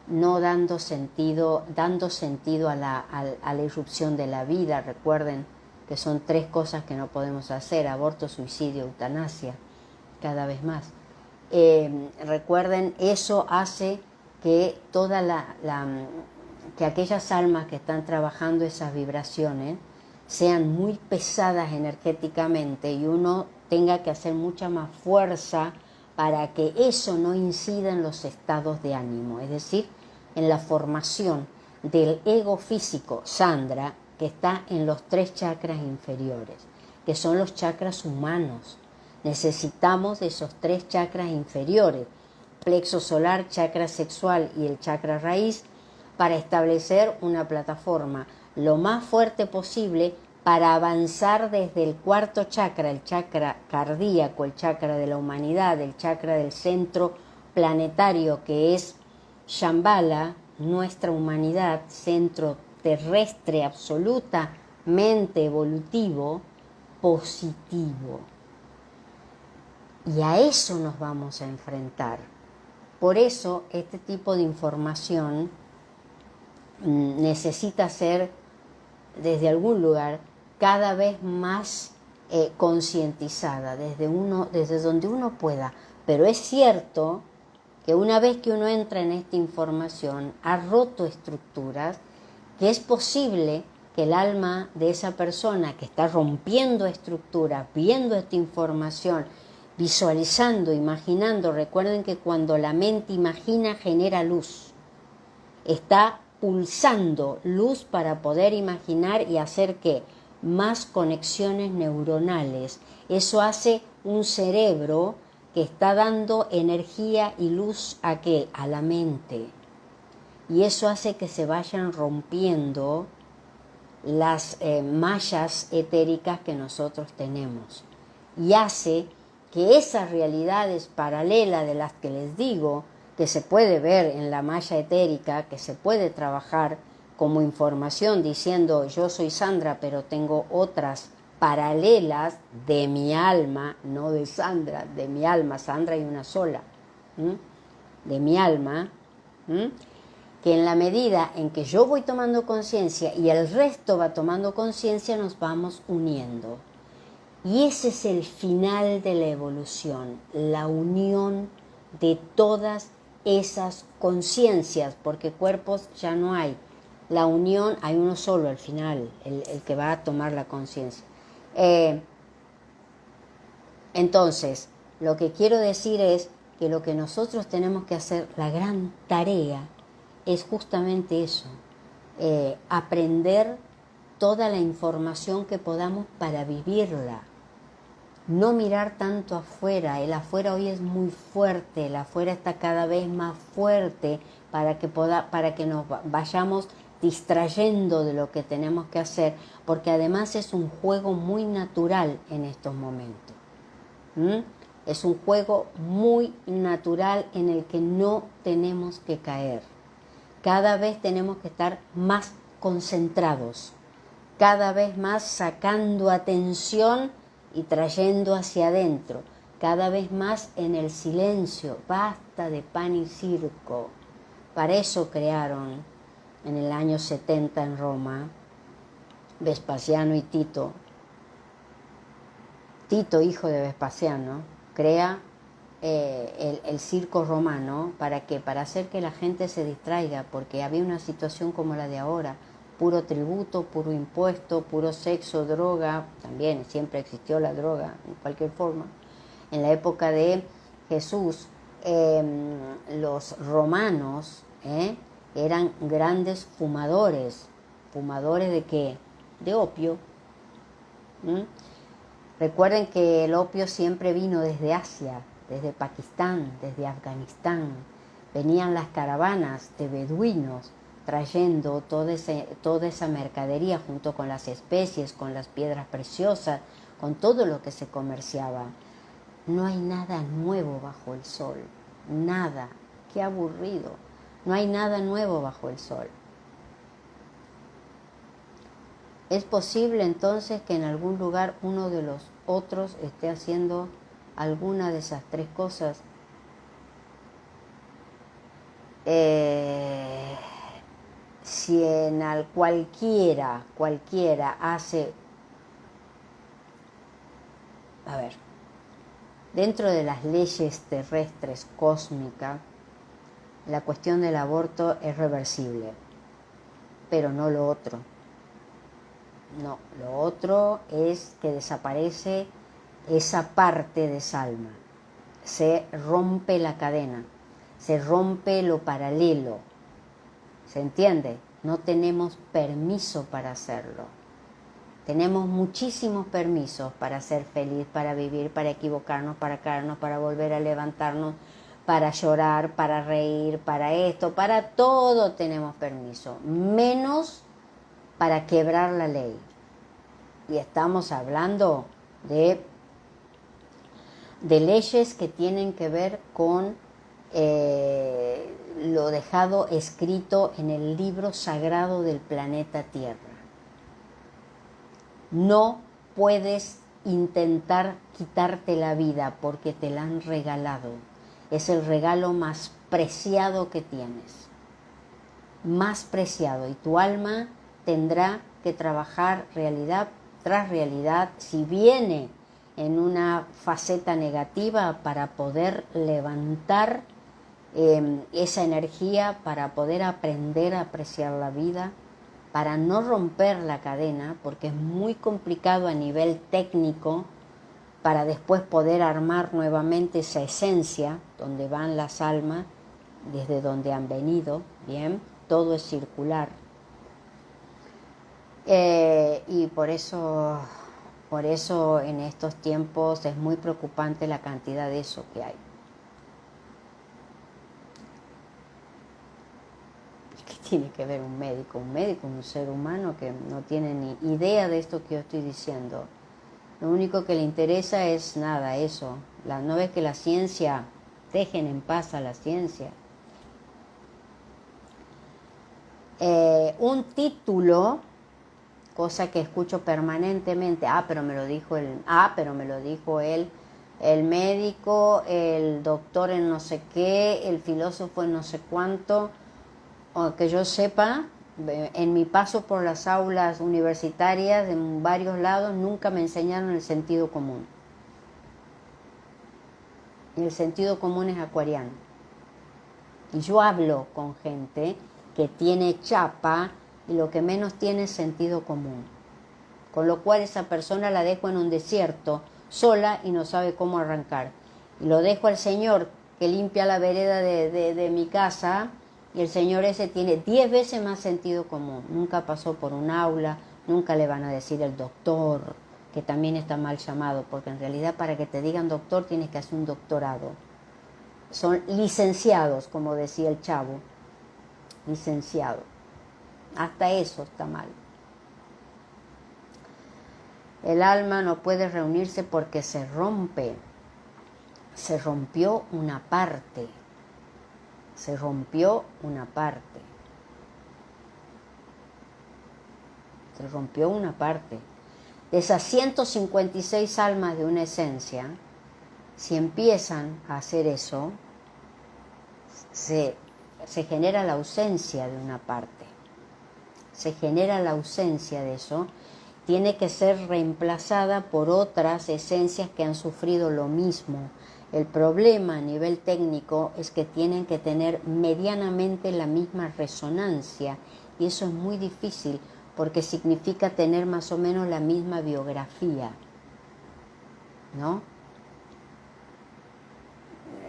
no dando sentido a la irrupción de la vida. Recuerden que son 3 cosas que no podemos hacer: aborto, suicidio, eutanasia, cada vez más. Recuerden, eso hace que que aquellas almas que están trabajando esas vibraciones sean muy pesadas energéticamente y uno tenga que hacer mucha más fuerza para que eso no incida en los estados de ánimo, es decir, en la formación del ego físico, Sandra, que está en los 3 chakras inferiores, que son los chakras humanos. Necesitamos de esos 3 chakras inferiores, plexo solar, chakra sexual y el chakra raíz, para establecer una plataforma lo más fuerte posible para avanzar desde el 4.º chakra, el chakra cardíaco, el chakra de la humanidad, el chakra del centro planetario que es Shambhala, nuestra humanidad, centro terrestre absolutamente evolutivo, positivo. Y a eso nos vamos a enfrentar. Por eso este tipo de información necesita ser, desde algún lugar, cada vez más concientizada, desde donde uno pueda. Pero es cierto que una vez que uno entra en esta información, ha roto estructuras, que es posible que el alma de esa persona que está rompiendo estructuras, viendo esta información, visualizando, imaginando, recuerden que cuando la mente imagina genera luz, está pulsando luz para poder imaginar y hacer que más conexiones neuronales. Eso hace un cerebro que está dando energía y luz ¿a qué? A la mente. Y eso hace que se vayan rompiendo las mallas etéricas que nosotros tenemos. Y hace que esas realidades paralelas de las que les digo, que se puede ver en la malla etérica, que se puede trabajar como información diciendo yo soy Sandra, pero tengo otras paralelas de mi alma, no de Sandra, de mi alma. Sandra hay una sola, de mi alma, que en la medida en que yo voy tomando conciencia y el resto va tomando conciencia, nos vamos uniendo. Y ese es el final de la evolución, la unión de todas esas conciencias, porque cuerpos ya no hay. La unión, hay uno solo al final, el que va a tomar la conciencia. Entonces, lo que quiero decir es que lo que nosotros tenemos que hacer, la gran tarea, es justamente eso, aprender toda la información que podamos para vivirla. No mirar tanto afuera, el afuera hoy es muy fuerte, el afuera está cada vez más fuerte para que nos vayamos distrayendo de lo que tenemos que hacer, porque además es un juego muy natural en estos momentos. Es un juego muy natural en el que no tenemos que caer. Cada vez tenemos que estar más concentrados, cada vez más sacando atención y trayendo hacia adentro, cada vez más en el silencio. Basta de pan y circo. Para eso crearon en el año 70 en Roma Vespasiano y Tito. Tito, hijo de Vespasiano, crea el circo romano. ¿Para qué? Para hacer que la gente se distraiga, porque había una situación como la de ahora, puro tributo, puro impuesto, puro sexo, droga. También siempre existió la droga en cualquier forma. En la época de Jesús, los romanos eran grandes fumadores. ¿Fumadores de qué? De opio. Recuerden que el opio siempre vino desde Asia, desde Pakistán, desde Afganistán. Venían las caravanas de beduinos, trayendo toda esa mercadería junto con las especies, con las piedras preciosas, con todo lo que se comerciaba. No hay nada nuevo bajo el sol, nada. Qué aburrido. No hay nada nuevo bajo el sol. ¿Es posible entonces que en algún lugar uno de los otros esté haciendo alguna de esas tres cosas? Si en cualquiera hace, a ver, dentro de las leyes terrestres cósmicas, la cuestión del aborto es reversible, pero no lo otro. No, lo otro es que desaparece esa parte de esa alma, se rompe la cadena, se rompe lo paralelo, ¿se entiende? No tenemos permiso para hacerlo. Tenemos muchísimos permisos para ser feliz, para vivir, para equivocarnos, para caernos, para volver a levantarnos, para llorar, para reír, para esto, para todo tenemos permiso, menos para quebrar la ley. Y estamos hablando de leyes que tienen que ver con lo dejado escrito en el libro sagrado del planeta Tierra. No puedes intentar quitarte la vida porque te la han regalado. Es el regalo más preciado que tienes. Más preciado. Y tu alma tendrá que trabajar realidad tras realidad, si viene en una faceta negativa, para poder levantar esa energía, para poder aprender a apreciar la vida, para no romper la cadena, porque es muy complicado a nivel técnico, para después poder armar nuevamente esa esencia donde van las almas, desde donde han venido, bien, todo es circular. Y por eso en estos tiempos es muy preocupante la cantidad de eso que hay. ¿Qué tiene que ver un médico? Un médico es un ser humano que no tiene ni idea de esto que yo estoy diciendo. Lo único que le interesa es nada, eso. ¿No ves que la ciencia, dejen en paz a la ciencia? Un título, cosa que escucho permanentemente, pero me lo dijo el médico, el doctor en no sé qué, el filósofo en no sé cuánto. O que yo sepa, en mi paso por las aulas universitarias en varios lados nunca me enseñaron el sentido común. Y el sentido común es acuariano. Y yo hablo con gente que tiene chapa y lo que menos tiene es sentido común. Con lo cual esa persona la dejo en un desierto, sola, y no sabe cómo arrancar. Y lo dejo al señor que limpia la vereda de mi casa, y el señor ese tiene 10 veces más sentido común. Nunca pasó por un aula, nunca le van a decir el doctor, que también está mal llamado, porque en realidad para que te digan doctor tienes que hacer un doctorado. Son licenciados, como decía el Chavo, licenciado. Hasta eso está mal. El alma no puede reunirse porque se rompe. Se rompió una parte. Se rompió una parte. Se rompió una parte. De esas 156 almas de una esencia, si empiezan a hacer eso, se genera la ausencia de una parte. Se genera la ausencia de eso. Tiene que ser reemplazada por otras esencias que han sufrido lo mismo. El problema a nivel técnico es que tienen que tener medianamente la misma resonancia, y eso es muy difícil porque significa tener más o menos la misma biografía, ¿no?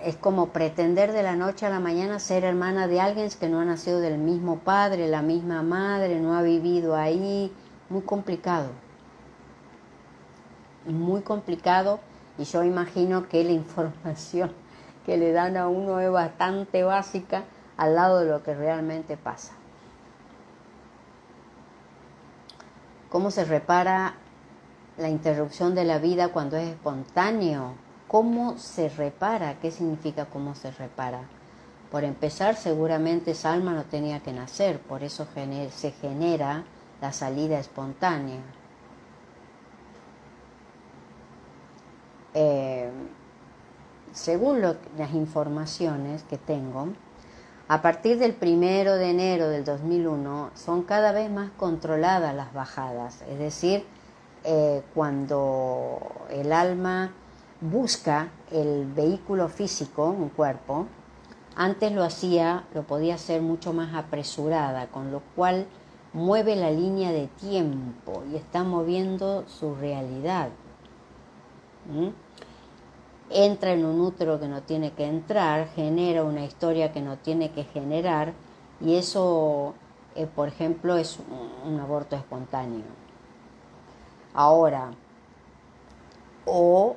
Es como pretender de la noche a la mañana ser hermana de alguien que no ha nacido del mismo padre, la misma madre, no ha vivido ahí. Muy complicado. Muy complicado, y yo imagino que la información que le dan a uno es bastante básica al lado de lo que realmente pasa. ¿Cómo se repara la interrupción de la vida cuando es espontáneo? ¿Cómo se repara? ¿Qué significa cómo se repara? Por empezar, seguramente esa alma no tenía que nacer, por eso se genera la salida espontánea. Según las informaciones que tengo, a partir del 1 de enero del 2001 son cada vez más controladas las bajadas, es decir, cuando el alma busca el vehículo físico, un cuerpo, antes lo podía hacer mucho más apresurada, con lo cual mueve la línea de tiempo y está moviendo su realidad. Entra en un útero que no tiene que entrar, genera una historia que no tiene que generar, y eso, por ejemplo, es un aborto espontáneo. Ahora, o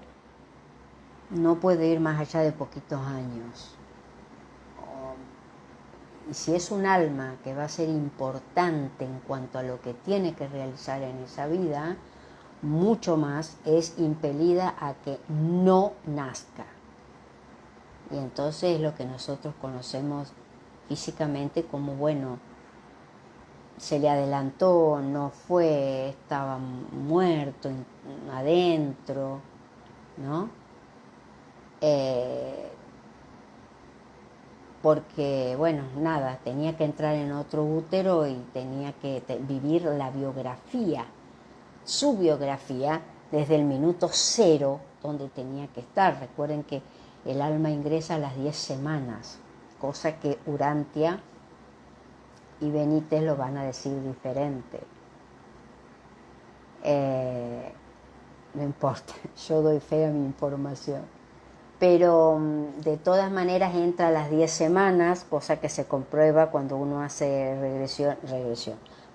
no puede ir más allá de poquitos años. Y si es un alma que va a ser importante en cuanto a lo que tiene que realizar en esa vida, mucho más es impelida a que no nazca. Y entonces lo que nosotros conocemos físicamente como, bueno, se le adelantó, no fue, estaba muerto adentro, ¿no? Porque, bueno, nada, tenía que entrar en otro útero y tenía que vivir la biografía, su biografía, desde el minuto 0 donde tenía que estar. Recuerden que el alma ingresa a las 10 semanas, cosa que Urantia y Benítez lo van a decir diferente. No importa, yo doy fe a mi información. Pero de todas maneras entra a las 10 semanas, cosa que se comprueba cuando uno hace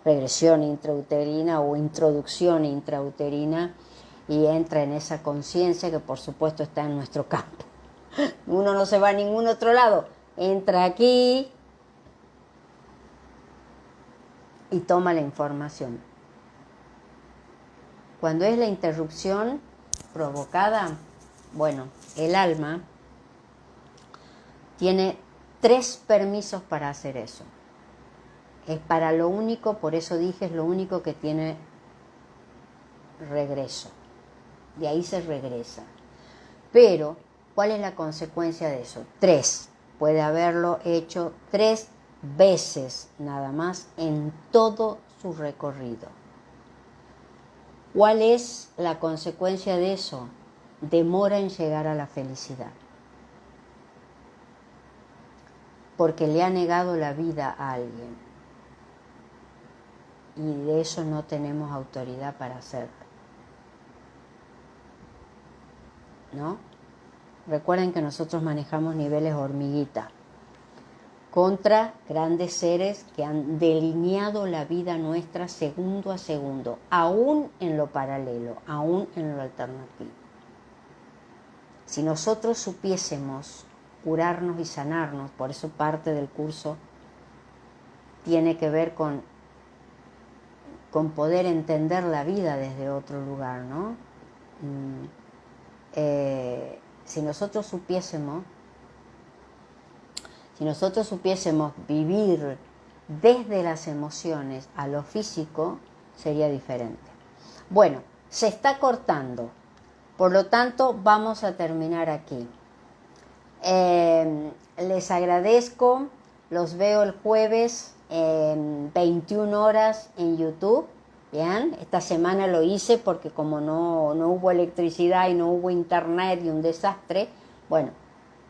regresión intrauterina o introducción intrauterina, y entra en esa conciencia que por supuesto está en nuestro campo. Uno no se va a ningún otro lado, entra aquí y toma la información. Cuando es la interrupción provocada, bueno, el alma tiene 3 permisos para hacer eso. Es para lo único, por eso dije, es lo único que tiene regreso. De ahí se regresa. Pero, ¿cuál es la consecuencia de eso? 3. Puede haberlo hecho 3 veces nada más en todo su recorrido. ¿Cuál es la consecuencia de eso? Demora en llegar a la felicidad. Porque le ha negado la vida a alguien. Y de eso no tenemos autoridad para hacerlo. ¿No? Recuerden que nosotros manejamos niveles hormiguita contra grandes seres que han delineado la vida nuestra segundo a segundo, aún en lo paralelo, aún en lo alternativo. Si nosotros supiésemos curarnos y sanarnos, por eso parte del curso tiene que ver con poder entender la vida desde otro lugar, ¿no? Si nosotros supiésemos vivir desde las emociones a lo físico, sería diferente. Bueno, se está cortando, por lo tanto vamos a terminar aquí. Les agradezco, los veo el jueves 21 horas en YouTube. Bien, esta semana lo hice porque como no hubo electricidad y no hubo internet y un desastre, bueno,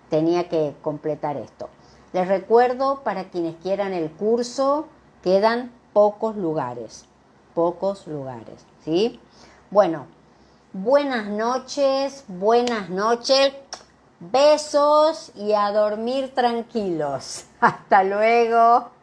tenía que completar esto. Les recuerdo, para quienes quieran el curso, quedan pocos lugares, ¿sí? Bueno, buenas noches, besos y a dormir tranquilos. Hasta luego.